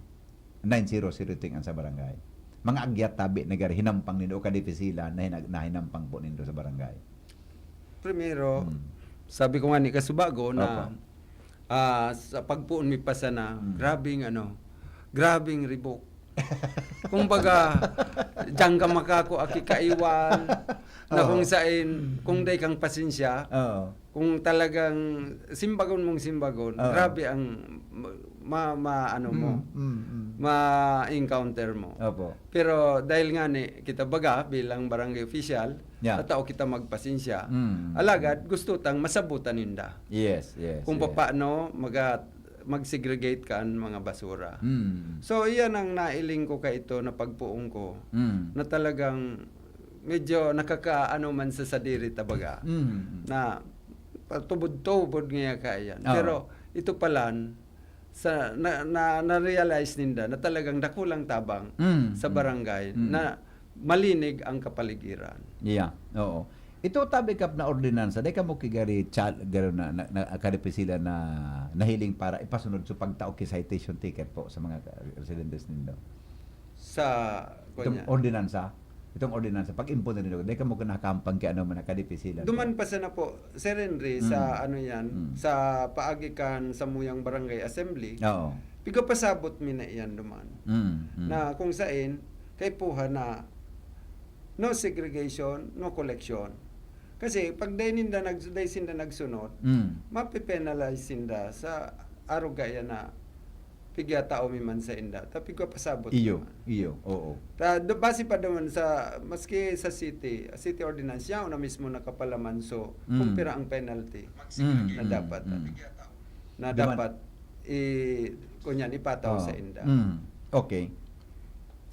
Speaker 4: 9003 ang sa barangay? Mga agyat tabi na hinampang nindo ka difisila na hinampang po nindo sa barangay.
Speaker 5: Primero, sabi ko nga ni Kasubago na sa pagpuon mi pasa na grabing ribok. Kumbaga, diyan ka makako aki kaiwan na kung saan, kung day kang pasensya, kung talagang simbagon, grabe ang ma-encounter mo. Pero dahil nga ni kita baga bilang barangay official, tao kita magpasensya. Alagad gusto tang masabutan ninda.
Speaker 4: Yes.
Speaker 5: Kung paano mag-segregate kan mga basura. So iyan ang nailing ko ka ito na pagpuong ko na talagang medyo nakakaano man sa sadiri tabaga na tubod-tubod nga kaya. Pero ito palan sa na-realize ninda na talagang dakulang tabang sa barangay na malinig ang kapaligiran.
Speaker 4: Yeah, oo. Ito tabi kap na ordinansa, dahil ka mo kigari na kadipisila na nahiling para ipasunod sa pagtao ki citation ticket po sa mga residentes nindo. Itong ordinansa, pag-impon nito, dahil ka mo kinakampang ki man nakadipisila.
Speaker 5: Duman pa sana po, Sir Henry, sa sa paagikan sa Muyang Barangay Assembly. Pigo pasabot mi na iyan duman. Na kung saan, kay puha na no segregation, no collection. Kasi pag day sinda nagsunod, mapipenalize sinda sa arugaya na pigya tao mi man sa inda. Tapi ko pasabot.
Speaker 4: Iyo, oo.
Speaker 5: Base pa naman sa, maski sa city ordinance, yaw na mismo nakapalaman so, kumpira ang penalty na dapat. Na dapat kunyan ipataw sa inda.
Speaker 4: Okay.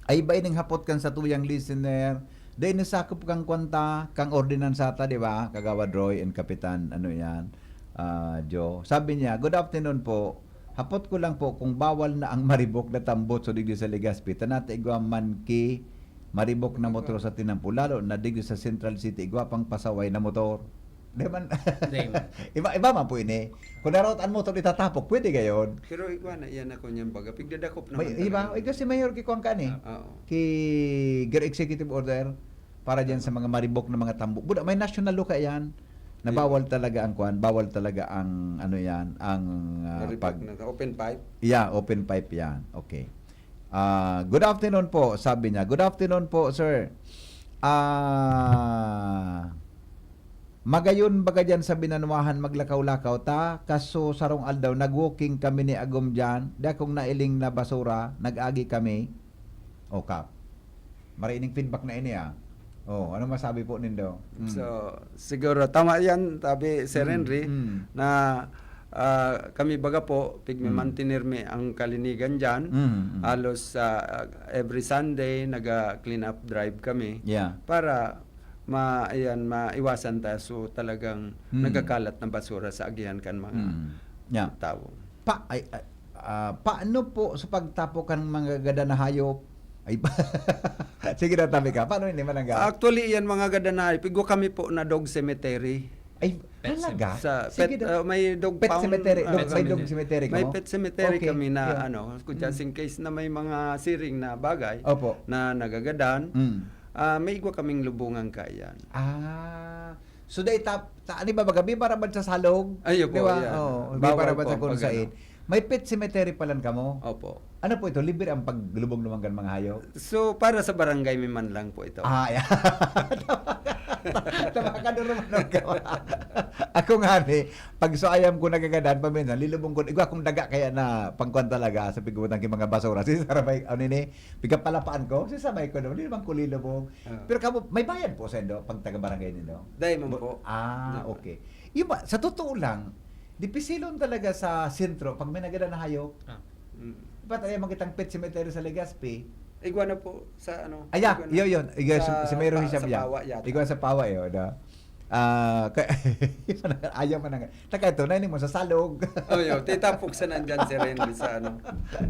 Speaker 4: Ay ba ining hapot kan sa tuyang listener? Dahil nasakop kang kwanta, kang ordinansata, di ba? Kagawad Roy and Kapitan, Joe. Sabi niya, good afternoon po. Hapot ko lang po kung bawal na ang maribok na tambot so digdi sa Legazpi. Tanate igwa man ki maribok na motor sa Tinampo. Lalo na digdi sa Central City, igwa pang pasaway na motor. Di man? Iba man po ini. Kung naroot ang motor itatapok, pwede gayon.
Speaker 5: Pero igwa na iyan ako niyan baga. Pigdadakop naman.
Speaker 4: Iba, kasi mayor ki kuang kani. Ki executive order para dyan sa mga maribok na mga tambok. Buda, may national law ka yan. Na bawal talaga ang
Speaker 5: open pipe.
Speaker 4: Yeah, open pipe yan. Okay. Good afternoon po, sabi niya. Good afternoon po, sir. Magayon baga dyan sa Binanuahan maglakaw-lakaw ta, kaso sarong aldaw nag-walking kami ni Agom dyan, da kung nailing na basura, nag-agi kami. Kap. Marining feedback na ini ano masabi po nindo?
Speaker 5: So, siguro tama yan, tabi Sir Henry, na kami baga po, mantinir mi ang kalinigan dyan. Halos every Sunday, nag-clean up drive kami. Para maiwasan tayo so talagang nagkakalat ng basura sa agihan kan mga tao.
Speaker 4: paano po sa pagtapok ng mga gada na hayop? Ay, sige na, tabi ka. Paano hindi manangga?
Speaker 5: Actually, yan mga gadanahay. Pigo kami po na dog cemetery.
Speaker 4: Ay, talaga?
Speaker 5: Sa
Speaker 4: Sige
Speaker 5: pet,
Speaker 4: na.
Speaker 5: may dog
Speaker 4: Pet
Speaker 5: pound.
Speaker 4: cemetery.
Speaker 5: ah,
Speaker 4: May dog cemetery ka
Speaker 5: may
Speaker 4: mo?
Speaker 5: pet cemetery
Speaker 4: Okay,
Speaker 5: kami na
Speaker 4: yun.
Speaker 5: just in case na may mga siring na bagay
Speaker 4: Opo.
Speaker 5: na nagagadan,
Speaker 4: Mm.
Speaker 5: may igwa kaming lubungan kayan.
Speaker 4: So dahil ani ba magabi para ba sa salog?
Speaker 5: Ayo po,
Speaker 4: Di ba?
Speaker 5: yan.
Speaker 4: Oo,
Speaker 5: Bawal
Speaker 4: para ba
Speaker 5: po
Speaker 4: sa
Speaker 5: ang
Speaker 4: kung
Speaker 5: pag-ano.
Speaker 4: saan. May pet cemetery palan ka mo?
Speaker 5: Opo.
Speaker 4: Ano po ito? Libre ang paglubog ng mga hayop?
Speaker 5: So, para sa barangay may man lang po ito.
Speaker 4: Yeah. Tama ka doon naman ang gawa. Ako nga pag so ayam ko nagagadan paminsan, lilubong ko, igwa akong daga kaya na pangkuan talaga sa pigutan ng mga basura. Si sarabay, piga palapaan ko, si sabay ko doon, hindi naman ko lilubong. Pero kamo, may bayad po sa indo, pag taga-barangay nito?
Speaker 5: Dahil mo po.
Speaker 4: Okay. Yung sa totoo lang, dipisilon talaga sa sentro, pag may nagadan na hayop, ba't ayaw makitang pet cemetery sa Legazpi?
Speaker 5: Igwa na po sa
Speaker 4: Yun. Igwa
Speaker 5: Sa
Speaker 4: si Mayroon Hisham yan.
Speaker 5: Pawa yata.
Speaker 4: Igwa sa Pawa yun. Ayaw man nga. Taka ito, nainin mo sa salog.
Speaker 5: Titapok sa nandyan si Renly sa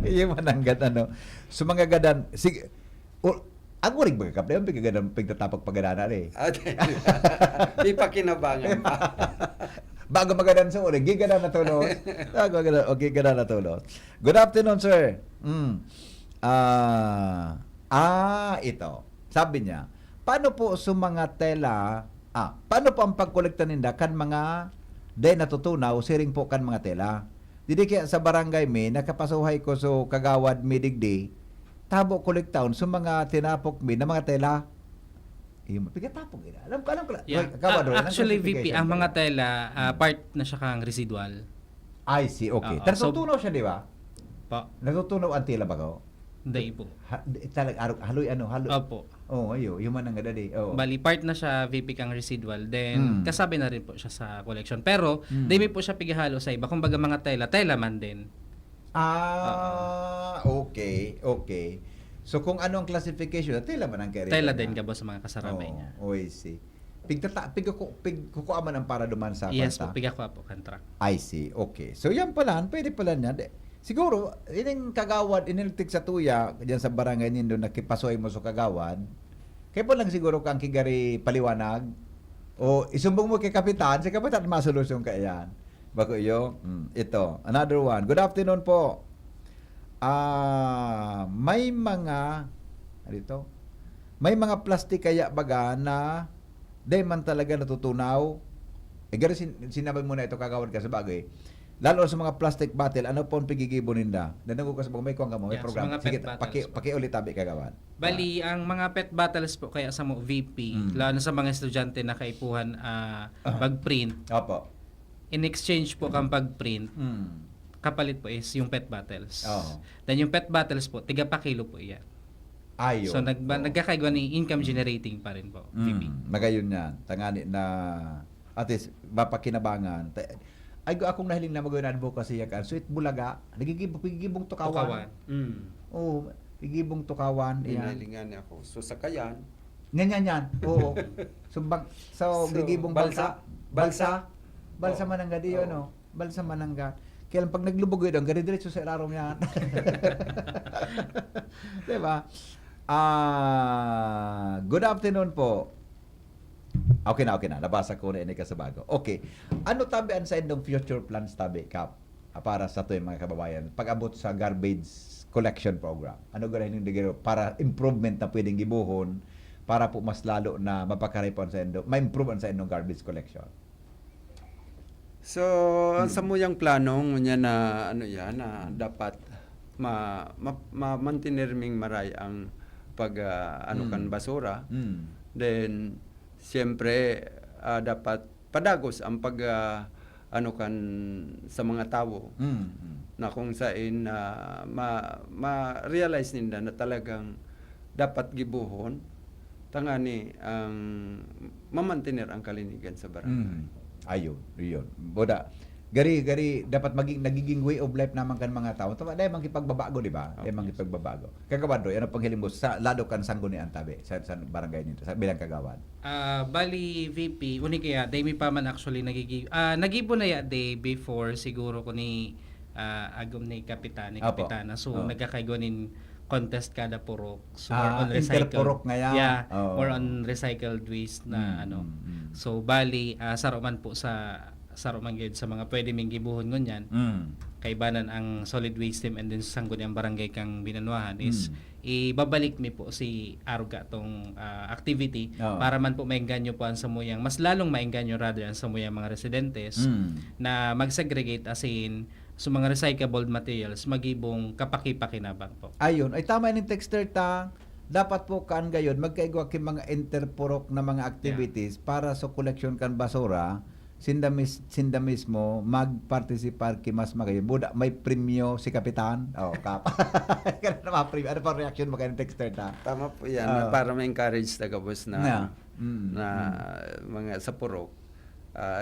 Speaker 4: Yung mananggat So mga gadan, sige, ang urig ba kapre, ang pigagadan, pigtatapok pagadana
Speaker 5: Di pa kinabangan pa.
Speaker 4: Bago magadan sa urig, gigadan na tulos. Okay, gadan na tulos. Good afternoon, sir. Ito. Sabi niya, paano po sa mga tela, paano po ang pagkolekta ninda kan mga day natutunaw, siring po kan mga tela? Didi kaya sa barangay mi, nakapasuhay ko so kagawad midigdi, tabo kolektaon sa mga tinapok mi na mga tela. Yung pigatapok ina. Alam ko.
Speaker 6: Yeah. Actually, VP, ang mga tela, part na siya kang residual.
Speaker 4: I see, okay. Natutunaw siya, di ba? Natutunaw ang tela ba ko?
Speaker 6: Hindi po.
Speaker 4: Haloy.
Speaker 6: Opo.
Speaker 4: Yung manang dadi.
Speaker 6: Bali, part na siya, VP kang residual. Then, kasabi na rin po siya sa collection. Pero, dahil po siya pigahalo sa iba. Kung baga mga tela man din.
Speaker 4: Okay. So kung ano ang classification, tela man ang carry.
Speaker 6: Tela din ka ba sa mga kasarabay niya?
Speaker 4: I see. Kukuaman ang para duman sa
Speaker 6: yes
Speaker 4: kanta?
Speaker 6: po, pigakwa po, contract.
Speaker 4: I see, okay. So yan pala, pwede pala niya. Siguro, ining kagawad, iniltik sa tuya, dyan sa barangay nindo, nakipasoy mo sa kagawad, kaya po lang siguro kang kigari paliwanag, o isumbong mo kay kapitan, si kapitan masolusyon ka yan. Bako ito, another one. Good afternoon po. May mga plastic kaya baga na di man talaga natutunaw. Gano'n sinabi mo na ito kagawad ka sa bagay. Lalo sa mga plastic bottle, ano po ang pigigibon ninda? Nanong ko sa mga may kuwang mo, may program.
Speaker 6: Mga
Speaker 4: Sige,
Speaker 6: pet
Speaker 4: paki-ulit tabi kagawad.
Speaker 6: Bali, ang mga pet bottles po kaya sa mo VP, lalo na sa mga estudyante na kaipuhan pag-print.
Speaker 4: Opo.
Speaker 6: In exchange po kang pag-print, kapalit po is yung pet bottles. Then yung pet bottles po, tiga pa kilo po iyan.
Speaker 4: Ayun.
Speaker 6: So nagkakaigwa ni income generating pa rin po, VP.
Speaker 4: Magayon yan. Tangani na at least mapakinabangan. Akong nahiling na magayon na advocacy yakan. So bulaga, nagigibong tukawan. Pigibong tukawan.
Speaker 5: Hinahilingan niya ako. So sa kayan.
Speaker 4: Yan. Oo. So gigibong balsa manangga di yun, balsa manangga. Kaya pag naglubog yun, gari-diretso sa ilarom yan. Diba? Good afternoon po. Okay na. Nabasa ko na ini ka sa bago. Okay. Ano tabi ang sa indong future plans tabi, Kap? Para sa ito yung mga kababayan. Pag-abot sa garbage collection program. Ano ganahin yung digero para improvement na pwedeng gibuhon para po mas lalo na mapakaripon sa indong, ma-improve ang sa indong garbage collection?
Speaker 5: So, sa muyang planong niya na na dapat ma-mantinerming maray ang kan basura. Then siyempre dapat padagos ang kan sa mga tao. Na kung saan ma-realize nila na talagang dapat gibuhon tangani ang mamantiner ang kalinigan sa barangay.
Speaker 4: Ayun. Boda, gari dapat nagiging way of life naman kan mga tao. Tama dahil mangkipagbabago, di ba? Dahil mangkipagbabago. Kagawad do, ano panghiling mo sa lado kan sanggunian tabi sa barangay nito sa bilang kagawad?
Speaker 6: Bali VP, uni kaya day mi pa man actually nagibo na ya day before siguro ko ni agom ni kapitan, ni
Speaker 4: Apo.
Speaker 6: kapitana. So
Speaker 4: Oh.
Speaker 6: nagkakaigonin contest kada purok. So more on
Speaker 4: interpurok nga yan.
Speaker 6: Yeah,
Speaker 4: Oh.
Speaker 6: more on recycled waste na So bali saruman po sa saruman gyud sa mga pwede ming gibuhon ngunyan. Kaibanan ang solid waste team and then sa sangguniang barangay kang Binanuahan is ibabalik mi po si Aruga tong activity para man po maengganyo po ang samuyang mas lalong maengganyo rather ang samuyang mga residentes na mag-segregate as in sa mga recyclable materials magibong kapaki-pakinabang po.
Speaker 4: Ayun, ay tama yung texter ta. Dapat po kaan gayon magkaigwa kay mga interpurok na mga activities para sa collection kan basura. Sinda mismo mag-participar ki mas magayon. Buda may premyo si kapitan. Oh, kap. Kana na premyo. Ano pa reaction mo kay texter ta?
Speaker 5: Tama po yan, para ma-encourage tagabos na
Speaker 4: Na.
Speaker 5: mga sa purok.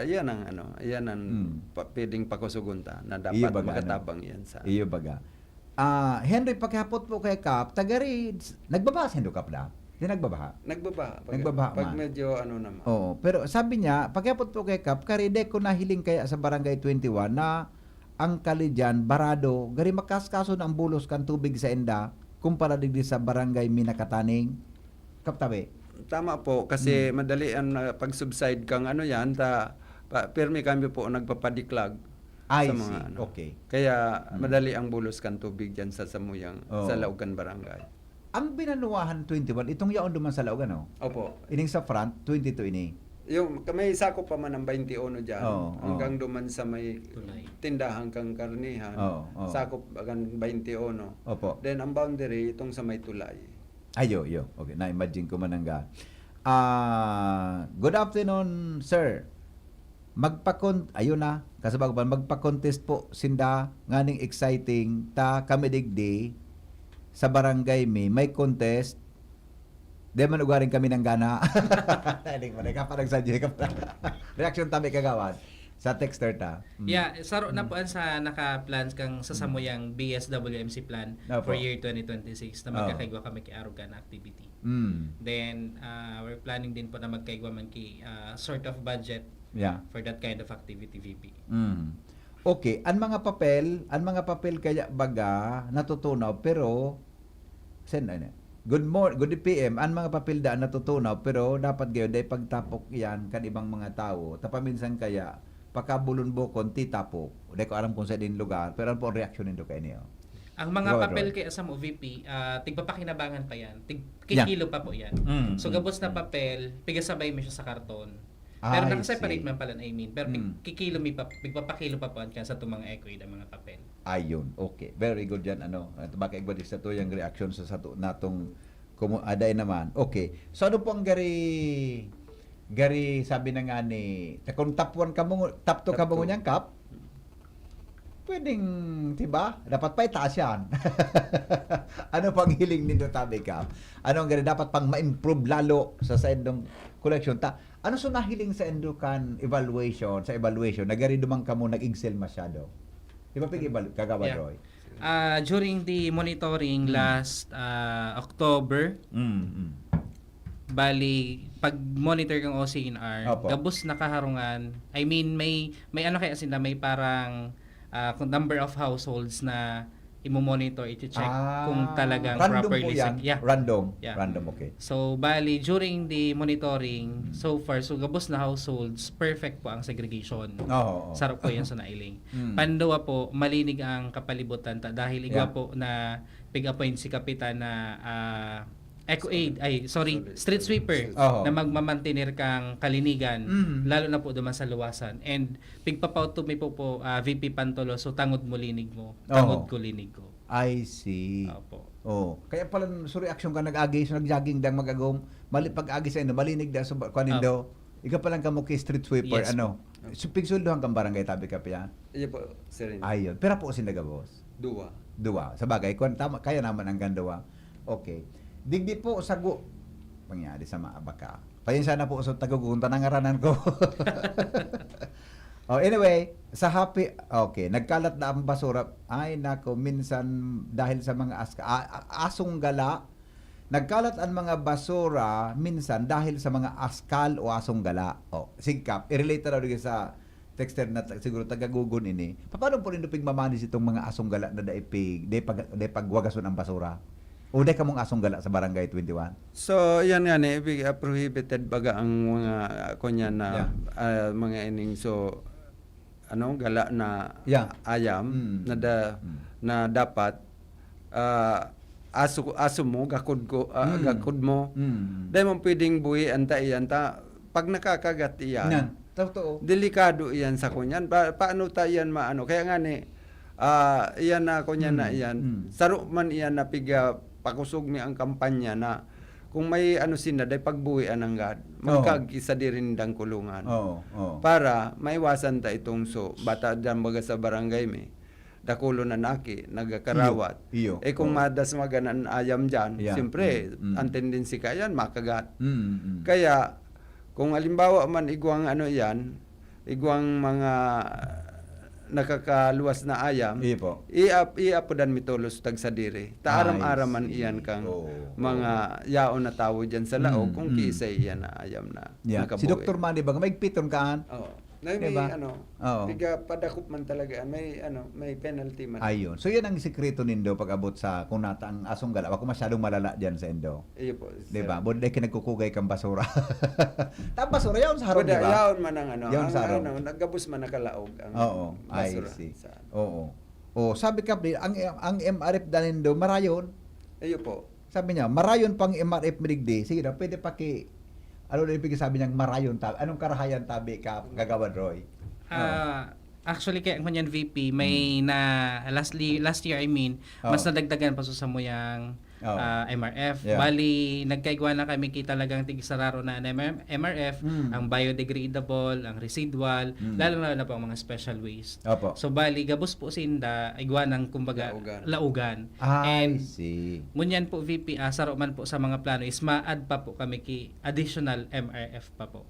Speaker 5: Yan ang pwedeng pakusugunta na
Speaker 4: Iyo
Speaker 5: dapat
Speaker 4: baga,
Speaker 5: makatabang yan sa
Speaker 4: Iyo baga. Henry, pagkapot po kay Kap, tagari, nagbabasa Henry Kap na? Hindi nagbabaha?
Speaker 5: Nagbabaha. Pag
Speaker 4: man.
Speaker 5: medyo naman.
Speaker 4: Oo, pero sabi niya, pagkapot po kay Kap, karide ko nahiling kaya sa Barangay 21 na ang kalidyan, barado, gari makaskaso ng bulos kan tubig sa enda, kumpara digdi sa Barangay Minakataning. Kaptabi?
Speaker 5: Tama po, kasi madali ang pag-subside kang yan, permi kami po nagpapadiklag.
Speaker 4: I
Speaker 5: sa
Speaker 4: see.
Speaker 5: mga
Speaker 4: Okay.
Speaker 5: Kaya madali ang bulos kan tubig dyan sa Samuyang, sa Laugan Barangay.
Speaker 4: Ang Binanuahan 21, itong yaon duman sa Laugan, no?
Speaker 5: Opo.
Speaker 4: Ining sa front, 22 ini.
Speaker 5: Yung may sako pa man ng 21 dyan,
Speaker 4: Oo,
Speaker 5: hanggang duman sa may tindahan kang karnihan, sakop hanggang 21.
Speaker 4: Opo.
Speaker 5: Then ang boundary, itong sa may tulay.
Speaker 4: Ayo. Okay, na-imagine ko manangga. Good afternoon, sir. Ayun na, kasabag pa, magpa-contest po sinda nganing exciting ta kami digdi sa barangay may contest. Di man ugaring kami ng gana. Hindi mo, nagkapanagsadyo ka pa. Reaction tabi kagawad sa texter ta.
Speaker 6: Yeah, saro na po sa naka-plans kang sa samuyang BSWMC plan for year 2026 na magkakaigwa kami kay Aruga na activity. Then we're planning din po na magkaigwa man ki sort of budget for that kind of activity, VP.
Speaker 4: Okay, ang mga papel kaya baga natutunaw pero good PM, ang mga papel daan natutunaw pero dapat gayon day pagtapok yan kan ibang mga tao. Tapaminsan kaya pakabulon bokon titapok. Hindi ko alam kung sa din lugar pero ano po ang reaction nito kay niyo?
Speaker 6: Ang mga papel kay sa mo VP, tigpapakinabangan pa yan. Kikilo pa po yan. So gabos na papel, pigasabay mo siya sa karton. Pero naka-separate man pala Pero kikilo mi pa, pigpapakilo pa po kan sa tumang equid ang mga papel.
Speaker 4: Ayun, okay. Very good yan, Makaigba sa to yung reaction sa natong aday naman. Okay. So ano po ang gari sabi na nga ni, kung top 2 ka mo niyang Kap, pwedeng, diba? Dapat pa itaas yan. Ano pang hiling nito tabi Kap? Ano ang gari dapat pang ma-improve lalo sa endong collection? Ano so nahiling sa endokan evaluation, nagari dumang ka mo nag-excel masyado? Di ba kagawad, Roy?
Speaker 6: During the monitoring last October, bali pag-monitor kang OCNR, gabos nakaharungan. I mean, may ano kaya sila, may parang number of households na imo-monitor, i-check kung talagang
Speaker 4: random
Speaker 6: properly.
Speaker 4: Po yan. Random, okay.
Speaker 6: So, bali, during the monitoring, so far, so gabos na households, perfect po ang segregation. Sarap po yan sa nailing. Pandawa po, malinig ang kapalibutan dahil igwa po na pig-appoint si kapitan na street sweeper na magmamantinir kang kalinigan, lalo na po duman sa luwasan. And pigpapauto mi po VP Pantolo, so tangod mo linig mo, tangod ko linig ko.
Speaker 4: I see.
Speaker 6: Opo.
Speaker 4: Kaya pala so reaction ka nag-agi, so nag-jogging dang magagom, pag-agi sa ino, malinig da so kanindo. Ika pa lang kamo kay street sweeper,
Speaker 6: Yes,
Speaker 4: So pigsulduhan kang barangay tabi ka pa yan?
Speaker 5: Iya po, sir.
Speaker 4: Ayun. Pero po sindaga boss? Dua. Sa bagay, tama, kaya naman ang gandawa. Okay. Digdi po sa pangyari sa maabaka. Pasensya na po sa tagugunta ng aranan ko. Anyway, sa okay, nagkalat na ang basura. Ay nako, minsan dahil sa mga asong gala, nagkalat ang mga basura minsan dahil sa mga askal o asong gala. Sige Kap, i-relate na rin sa texter na siguro tagagugon ini. Paano po rin pigmamanis itong mga asong gala na daipig, pagwagason ang basura? O day kamong asong gala sa Barangay 21?
Speaker 5: So, yan nga ni, prohibited baga ang mga kunya na mga ining so gala na ayam na dapat aso mo gakod mo. Dahil mo pwedeng buhi anta iyan pag nakakagat iyan.
Speaker 4: Totoo.
Speaker 5: Delikado iyan sa kunyan. Paano ta iyan maano? Kaya nga ni iyan na kunyan na iyan. Saro man iyan na piga pakusog mi ang kampanya na kung may sina day pagbuhian ang gad magkagisa din dang kulungan para maiwasan ta itong bata dyan baga sa barangay mi dakulo na naki nagakarawat kung madas maganan ayam dyan siyempre ang tendency kayan makagat kaya kung halimbawa man igwang igwang mga nakakaluwas na ayam, iapodan mitulos tag sa diri. Taaram-araman iyan kang mga yaon na tawo dyan sa laog kung kisay iyan na ayam na nakabuhi.
Speaker 4: Si Dr. Manny ba, may piton kaan?
Speaker 5: May piga padakop man talaga, may penalty man.
Speaker 4: Ayun. So yan ang sikreto nindo pag abot sa kung nata ang asong gala, wag ko masyadong malala diyan sa Indo.
Speaker 5: Iyo po.
Speaker 4: Diba? Bodde kinagkukugay kang basura. Ta basura yaon sa harong, diba?
Speaker 5: Yaon man ang
Speaker 4: yaon sa harong.
Speaker 5: nagabos man nakalaog ang basura.
Speaker 4: I see. Sabi ka ang MRF danindo marayon.
Speaker 5: Iyo po.
Speaker 4: Sabi niya, marayon pang MRF midigdi. Sige na, pwede ano na ibig sabi niyang marayon tabi? Anong karahayan tabi ka gagawan, Roy?
Speaker 6: Actually, kaya kanyan VP, may last year, mas nadagdagan pa sa muyang MRF. Bali, nagkaigwa na kami kita talagang tigisararo na MRF, ang biodegradable, ang residual, lalo na po ang mga special waste. So, bali, gabos po sinda, igwa ng kumbaga, laugan. And, ngunyan po VP, saro man po sa mga plano is ma-add pa po kami additional MRF pa po.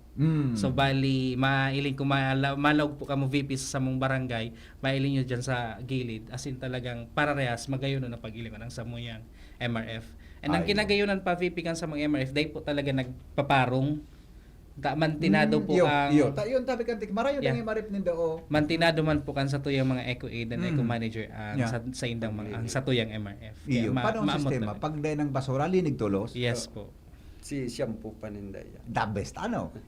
Speaker 6: So, bali, mailing kung malawag po kamo VP sa samong barangay, mailing nyo dyan sa gilid. As in talagang pararehas, magayon na pag-ilingan ng samuyang MRF. And ang kinagayunan pa VP kan sa mga MRF, dahil po talaga nagpaparong. Mantinado po ang...
Speaker 4: Yun, tabi kantik, marayon ang MRF nindo.
Speaker 6: Mantinado man po kan sa tuyang mga eco-aid and eco-manager sa indang mga sa tuyang MRF.
Speaker 4: Paano ang sistema? Pag dahil ng basura, linig tulos?
Speaker 6: Yes po.
Speaker 5: Si shampoo paninda yan.
Speaker 4: The best,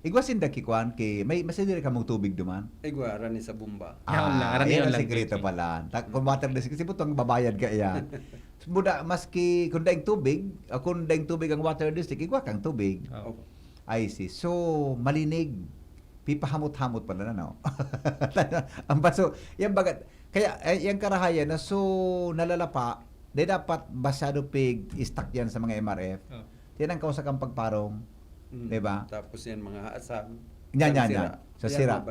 Speaker 4: Igwa sinda kikuan, may masidiri ka mong tubig duman?
Speaker 5: Igwa, rani sa bumba.
Speaker 4: Yan ang sekreto pala. Kung water kasi po itong babayad ka yan. Muda, maski kung daing tubig ang water district, igwa kang tubig. I see. So, malinig. Pipahamot-hamot pala na, no? Ang baso, yan bagat, kaya, yung karahayan na nalalapa, dapat basado pig istak yan sa mga MRF. Yan ang kausa kang pagparong. Diba?
Speaker 5: Tapos yan mga asam.
Speaker 4: Yan. Sa sira.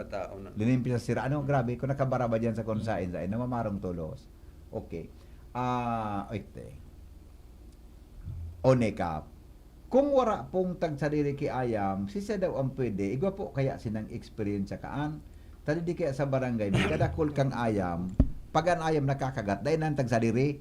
Speaker 5: Linimpi
Speaker 4: sa sira. Grabe, kung nakabara ba dyan sa konsain, namamarong tulos. Okay. Onekap. Kung wala pong tagsarili ki ayam, sisa daw ang pwede, igwa po kaya sinang experience kaan. Tali di kaya sa barangay, di kadakol kang ayam, pag ang ayam nakakagat, dahil nang tagsarili.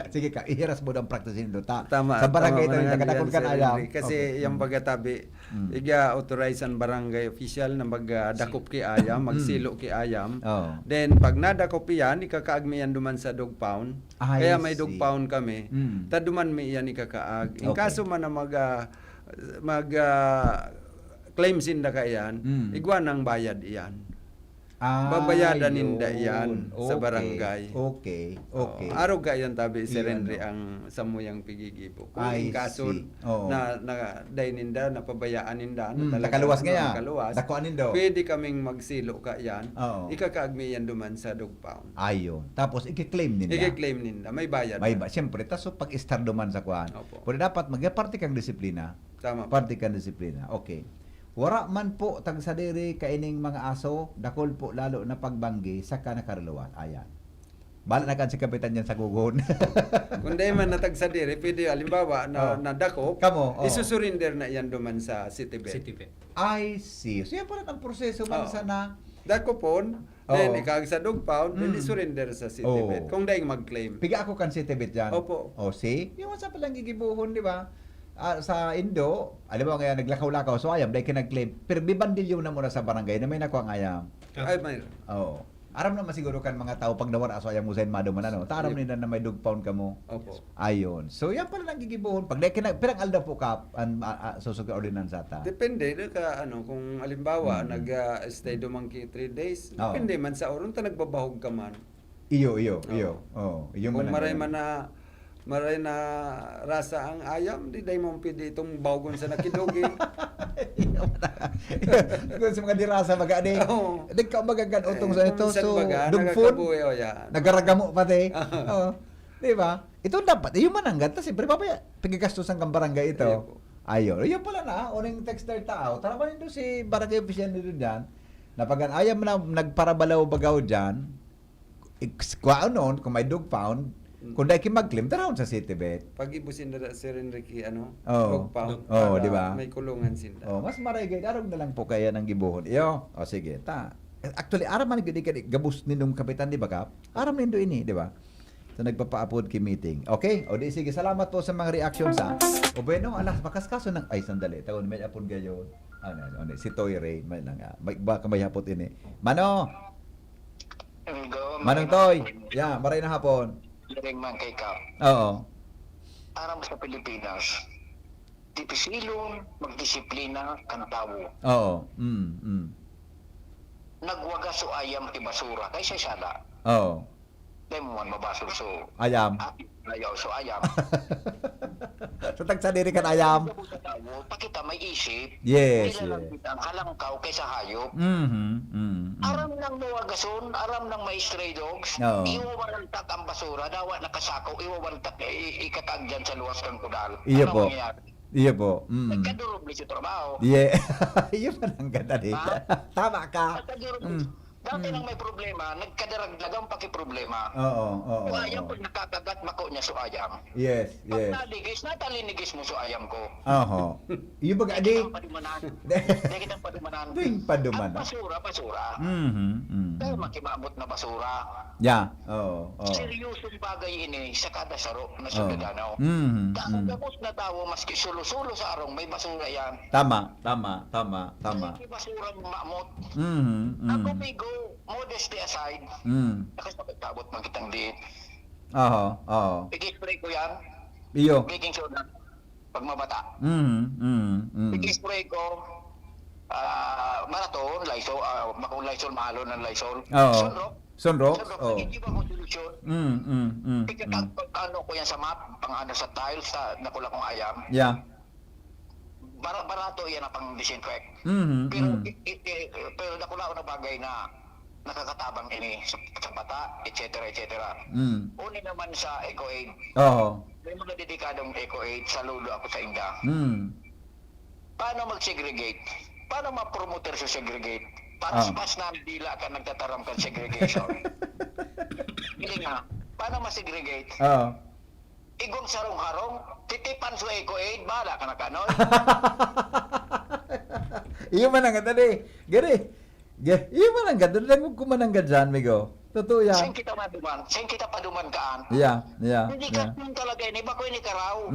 Speaker 4: Sige ka, ihiras mo ang practicein doon.
Speaker 5: Tama.
Speaker 4: Sa barangay tayo, nakadakol kang ayam.
Speaker 5: Kasi yung bagatabi, iga authorize ang barangay official na magdakop ki ayam, magsilo ki ayam. Then, pag nadakop yan, ikakaag mi yan duman sa dog pound. Kaya may dog pound kami. Taduman mi yan ikakaag. In kaso man na claim sinda ka yan, igwa ng bayad iyan. Babayadan ninda yan sa barangay.
Speaker 4: Okay.
Speaker 5: Araw ka yan tabi si Renry ang samuyang pigigipo. Kung in kaso na day ninda, napabayaan ninda,
Speaker 4: nakaluwas nga yan.
Speaker 5: Pwede kaming magsilo ka yan. Ikakaagmi yan duman sa dog pound.
Speaker 4: Ayun. Tapos i-claim ninda.
Speaker 5: May bayad.
Speaker 4: Siyempre, tapos pag-star duman sa kuhan. Pero dapat mag-party kang disiplina.
Speaker 5: Tama.
Speaker 4: Party kang disiplina. Okay. Wara man po tagsadiri kaining mga aso, dakol po lalo na pagbanggi sa nakaruluwan. Ayan. Bala na kan si kapitan yan sa gugon.
Speaker 5: Kung di man natagsadiri, pwede halimbawa na dakop, isusurinder na yan duman sa city vet.
Speaker 4: I see. So yan pala ang proseso man sa na
Speaker 5: dakopon, then ikag sa dog pound, then isurrender sa city vet. Kung daing mag-claim.
Speaker 4: Piga ako kan city vet dyan.
Speaker 5: Opo.
Speaker 4: See? Yung sa palang gigibuhon, di ba? Sa Indo, alam mo ngayon, naglakaw-lakaw, so ayam, dahil ka nag-claim. Pero bibandilyo na muna sa barangay na may nakuha ang ayam.
Speaker 5: Ay, may.
Speaker 4: Oo. Aram naman siguro kan mga tao pag nawara so ayang musayin maduman ano. Taram nila na may dog pound ka mo.
Speaker 5: Opo.
Speaker 4: Ayon. So yan pala nang gigibuhon. Pag pirang alda po kap an susuga ordinansa ta.
Speaker 5: Depende ka ano kung halimbawa nag-stay dumangki 3 days,
Speaker 4: Oo.
Speaker 5: depende man sa oron ta nagbabahog ka man.
Speaker 4: Iyo. Oo. Iyo
Speaker 5: Kung maray na rasa ang ayam, di day mo pwede itong bawgon sa nakidugi.
Speaker 4: Kung sa mga dirasa magani.
Speaker 5: Oo.
Speaker 4: Di ka magagan utong sa ito.
Speaker 5: Minsan
Speaker 4: So,
Speaker 5: baga,
Speaker 4: dog food.
Speaker 5: nagakabuhi, o yan.
Speaker 4: Nagaragamo pati. Oo. Di ba? Ito dapat. Yung mananggat. Siyempre, papaya. Pigigastos ang barangay ito. Ayun. Yun pala na. Unang texter tao. Tara ba nito si barangay official nito dyan. Napagan ayam na nagparabalaw bagaw dyan. Kwa noon, kung may dog pound, kung dahil mag-claim, tarawon sa city bet.
Speaker 5: Pag ibusin na Sir Enrique,
Speaker 4: Oo.
Speaker 5: dog pound,
Speaker 4: Oo,
Speaker 5: para
Speaker 4: di ba?
Speaker 5: may kulungan sila.
Speaker 4: Oh, mas maragay arog na lang po kaya ng gibuhon. Iyo. O sige, ta. Actually, aram man gid ka gabus ninong kapitan di ba kap? Aram nindo ini, di ba? So nagpapa-upload ki meeting. Okay? O di sige, salamat po sa mga reactions ha. O bueno, alas makaskaso ng ay sandali. Tawon may apod gayon. Ano, si Toy Ray may lang. Baka may hapot ini. Mano. Manong Toy. Yeah, maray na hapon.
Speaker 14: Galing man kay Kap.
Speaker 4: Oo.
Speaker 14: Aram sa Pilipinas, dipisilon, magdisiplina, kan tawo.
Speaker 4: Oo.
Speaker 14: Nagwagas o ayam ti basura, kaysa sala.
Speaker 4: Oo.
Speaker 14: Dahil mo man mabasol so.
Speaker 4: Ayam.
Speaker 14: Ayaw so ayam.
Speaker 4: So tagsadiri kan ayam.
Speaker 14: Pakita may isip.
Speaker 4: Yes,
Speaker 14: Nila lang kita ang halangkaw kaysa hayop. Aram nang mawagason, aram nang may stray dogs.
Speaker 4: Oo.
Speaker 14: Iwawalantak ang basura, dawa nakasako, iwawalantak ikatag dyan sa luwas kang kudal.
Speaker 4: Iya
Speaker 14: Ano
Speaker 4: po.
Speaker 14: mangyayari?
Speaker 4: Iya po.
Speaker 14: Nagkadurubli sa trabaho.
Speaker 4: Yeah. Iya pa nang ganda di. Tama ka.
Speaker 14: Dati nang may problema, nagkadaragdagang paki-problema.
Speaker 4: Oo.
Speaker 14: Yung ayam pag nakakagat mako niya so ayam.
Speaker 4: Yes.
Speaker 14: Pag naligis, natalinigis mo so ayam ko.
Speaker 4: Oho. Iyo ba adi?
Speaker 14: Hindi kitang padumanan.
Speaker 4: Tuwing paduman.
Speaker 14: Ang basura. Dahil makimabot na basura.
Speaker 4: Yeah. Oo.
Speaker 14: Seryosong bagay ini sa kada saro na sundaganaw. Gamos na tawo, maski sulo-sulo sa arong, may basura yan.
Speaker 4: Tama.
Speaker 14: May basura mamot. Ako may go, modesty aside, nakasabot man kitang diit.
Speaker 4: Oo.
Speaker 14: Pigi-spray ko yan.
Speaker 4: Iyo.
Speaker 14: Baking soda. Pag mabata. Pigi-spray ko, marathon, Lysol, makong Lysol, mahalo ng Lysol.
Speaker 4: Oo. Sunrock? Oo.
Speaker 14: Hindi ba kong solusyon? Ano ko yan sa map, pang ano sa tiles, nakula kong ayam.
Speaker 4: Yeah.
Speaker 14: Barato yan ang pang-disinfect. Pero nakula ko na bagay na nakakatabang ini sa bata, etc. Uni naman sa EcoAid.
Speaker 4: Oo.
Speaker 14: May mga dedikadong EcoAid, saludo ako sa inda. Paano mag-segregate? Paano ma-promoter sa segregate? Pas na dila ka nagtataram ka segregation. Hindi nga. Paano ma-segregate?
Speaker 4: Oo.
Speaker 14: Igong sarong-harong, titipan sa EcoAid, bahala ka na kanon.
Speaker 4: Iyo man ang ganda di. Gari. Iyo man ang ganda. Dagog ko man ang ganda migo. Totoo yan.
Speaker 14: Saan kita paduman kaan.
Speaker 4: Yeah.
Speaker 14: Hindi ka talaga ini, bako ini karaw.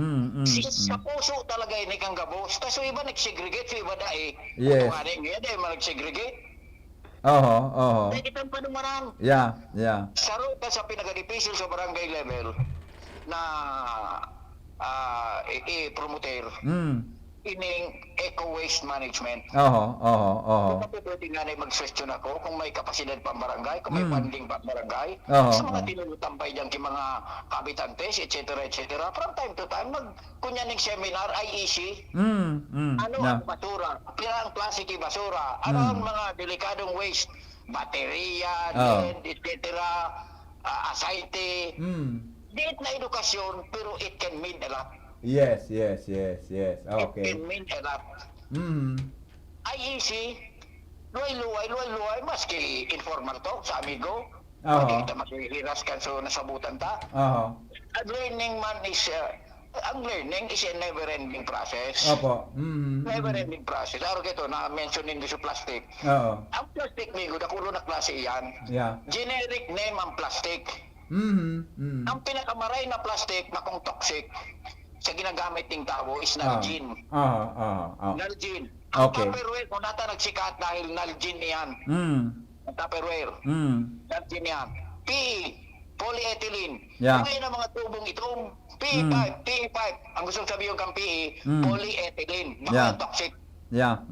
Speaker 14: Sa puso talaga ini kang gabos. Tapos iba nag-segregate, iba dae.
Speaker 4: Yes.
Speaker 14: Ano nga niya, dahil nag-segregate.
Speaker 4: Oo.
Speaker 14: Dahil kitang padumanan.
Speaker 4: Yeah.
Speaker 14: Saro ka sa pinagadipisil sa barangay level na i-promoter ining eco-waste management.
Speaker 4: Oo.
Speaker 14: Kung pwede nga na mag-question ako kung may kapasidad pang barangay, kung may funding pang barangay, sa mga tinutambay dyan ki mga kabitantes, etc. From time to time, kunyaning seminar, IEC, ano ang basura, pirang klase ki basura, ano ang mga delikadong waste, baterya, lead, etc., asayte, diit na edukasyon, pero it can mean a lot.
Speaker 4: Yes. Okay.
Speaker 14: It can mean a lot. IEC, luway, maski informal to sa amigo. Makikita makihiras ka so nasabutan ta. Ang learning is a never-ending process.
Speaker 4: Opo.
Speaker 14: Never-ending process. Araw kito, na-mention din sa plastic. Ang plastic, migo, nakulo na klase yan.
Speaker 4: Yeah.
Speaker 14: Generic name ang plastic. Ang pinakamaray na plastic, makong toxic, sa ginagamit ng tao is Nalgene. Nalgene. Ang
Speaker 4: Okay.
Speaker 14: Tupperware, kung nata nagsikat dahil Nalgene yan. Tupperware. Yan yan. PE, polyethylene.
Speaker 4: Yeah.
Speaker 14: Ngayon ang mga tubong itong PE5, PE5. Ang gusto sabihin kang PE, polyethylene.
Speaker 4: Yeah.
Speaker 14: Baka toxic.
Speaker 4: Yeah.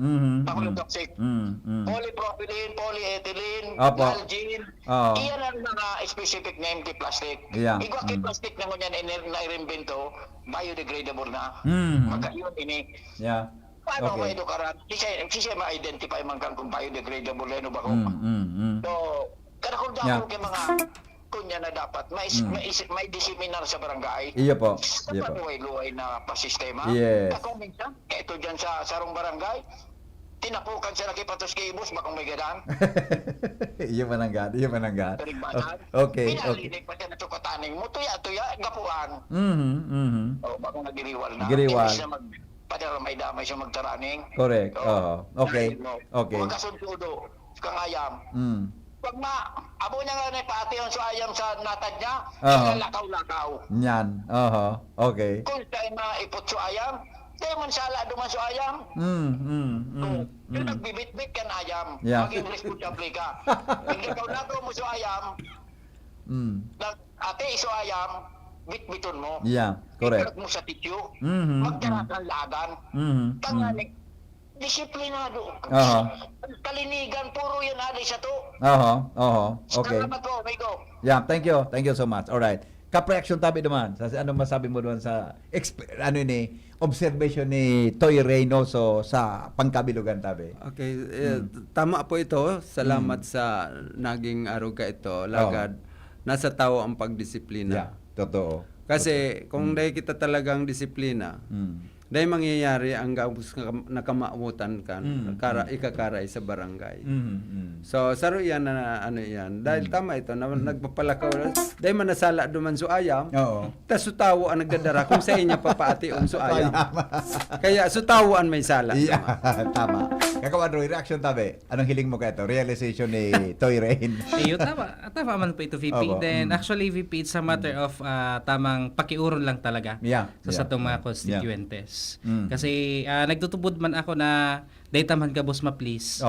Speaker 14: Baka toxic. Polypropylene, polyethylene,
Speaker 4: Opo.
Speaker 14: Nalgene.
Speaker 4: Oo.
Speaker 14: Iyan ang mga specific name kay plastic.
Speaker 4: Yeah.
Speaker 14: Igwa kay plastic na ngunyan na-irembento, biodegradable na. Magkayon ini.
Speaker 4: Yeah.
Speaker 14: Paano
Speaker 4: Okay.
Speaker 14: may edukaran? Siya ma-identify man kang kung biodegradable na ba ko. So, kada kung
Speaker 4: Yeah.
Speaker 14: dako kay mga kunya na dapat may diseminar sa barangay.
Speaker 4: Iyo po. Iyo
Speaker 14: Sa
Speaker 4: po.
Speaker 14: paluway-luway na pasistema.
Speaker 4: Yes.
Speaker 14: Kung minsan, kaya ito dyan sa sarong barangay, tinapukan siya nakipatos kay ibos, bakong may gadaan.
Speaker 4: Iyo mananggat. Iyo mananggat.
Speaker 14: Taligbasan.
Speaker 4: Okay. Okay.
Speaker 14: Pinalinig pa siya na tukataning mo, tuya-tuya, gapuan. O, bakong nagiriwal na.
Speaker 4: Giriwal.
Speaker 14: Imbis na padala may damay siya magtaraning.
Speaker 4: Correct. Okay. Okay.
Speaker 14: Kung kasuntudo, kangayam. Pag abo niya nga na pati yung suayam sa natad niya, lakaw-lakaw.
Speaker 4: Yan. Okay.
Speaker 14: Kung tayo maipot suayam, tayo man sala duman suayam. Yung nagbibit-bit ka na ayam,
Speaker 4: Yeah.
Speaker 14: maging responsable ka. Hindi ka lakaw mo suayam, ate suayam, bit-biton mo.
Speaker 4: Yeah. Correct.
Speaker 14: Ikarag mo sa tityo,
Speaker 4: Mhm.
Speaker 14: magdarat ng lagan. Tanganik, disiplinado. Kalinigan, puro yan ali sa to.
Speaker 4: Okay.
Speaker 14: Salamat po, amigo.
Speaker 4: Yeah, thank you. Thank you so much. All right. Ka-reaction tabi naman. Ano masabi mo doon sa observation ni Toy Reynoso sa pangkabilugan tabi?
Speaker 5: Okay, tama po ito. Salamat sa naging aruga ito. Lagad, nasa tao ang pagdisiplina.
Speaker 4: Yeah, totoo.
Speaker 5: Kasi kung dahil kita talagang disiplina, dahil mangyayari ang gabos na kamautan kan, ikakaray sa barangay. So, saro yan na ano yan. Dahil tama ito, na nagpapalakaw. Dahil manasala duman so ayam, tas sutawo ang nagdadara kung sa inyo papaation so ayam. Kaya sutawo ang may sala.
Speaker 4: Yeah, tama. Kakawan Roy, reaction tabi. Anong hiling mo ka ito? Realization ni Toy Rain.
Speaker 6: Iyo, tama man po ito, VP. Then, actually, VP, it's a matter of tamang pakiuron lang talaga sa itong mga constituentes. Kasi nagtutubod man ako na data man ka boss ma-please.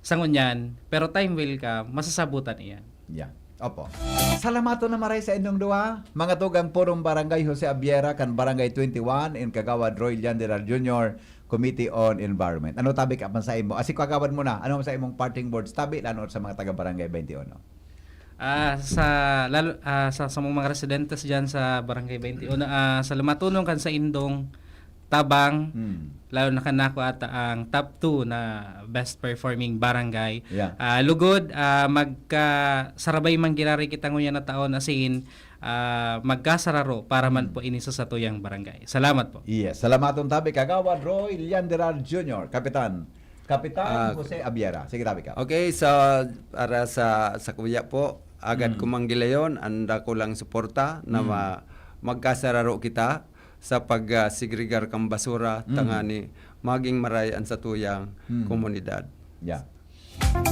Speaker 6: Sangon yan, pero time will come, masasabutan iyan.
Speaker 4: Yeah. Opo. Salamato na maray sa inyong duwa. Mga tugang purong Barangay Jose Abiera kan Barangay 21 in Kagawad Roy Llanderal Jr. Committee on Environment. Ano tabi ka sa imo? Asi kagawad mo na. Ano sa imong parting words tabi lalo sa mga taga Barangay 21?
Speaker 6: Sa mga residentes diyan sa Barangay 21, sa lumatunong kan sa indong tabang, lalo na kanako ata ang top 2 na best performing barangay. Lugod, magkasarabay man girari kita ngunya na taon asin, magkasararo para man po ini sa satuyang barangay. Salamat po.
Speaker 4: Yes, salamaton tabi Kagawad Roy Llanderal Jr. Kapitan Jose Abiera. Sige tabi ka.
Speaker 5: Okay, so para sa kuya po, agad kumanggilayon, anda ko lang suporta na magkasararo kita sa pag-segregar kang basura, tangani maging marayan sa tuyang komunidad.
Speaker 4: Yeah.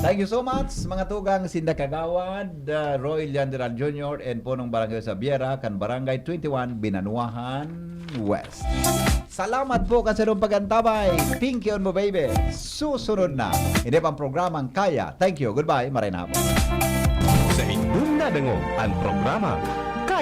Speaker 4: Thank you so much mga tugang Sinda Kagawad, Roy Llanderal Jr. and punong Barangay sa Biera kan Barangay 21 Binanuahan West. Salamat po kasi nung pagantabay. Thank you mo baby. Susunod na. Hindi pang programang Kaya. Thank you. Goodbye. Maray na po.
Speaker 2: Sa inyong nadango ang programa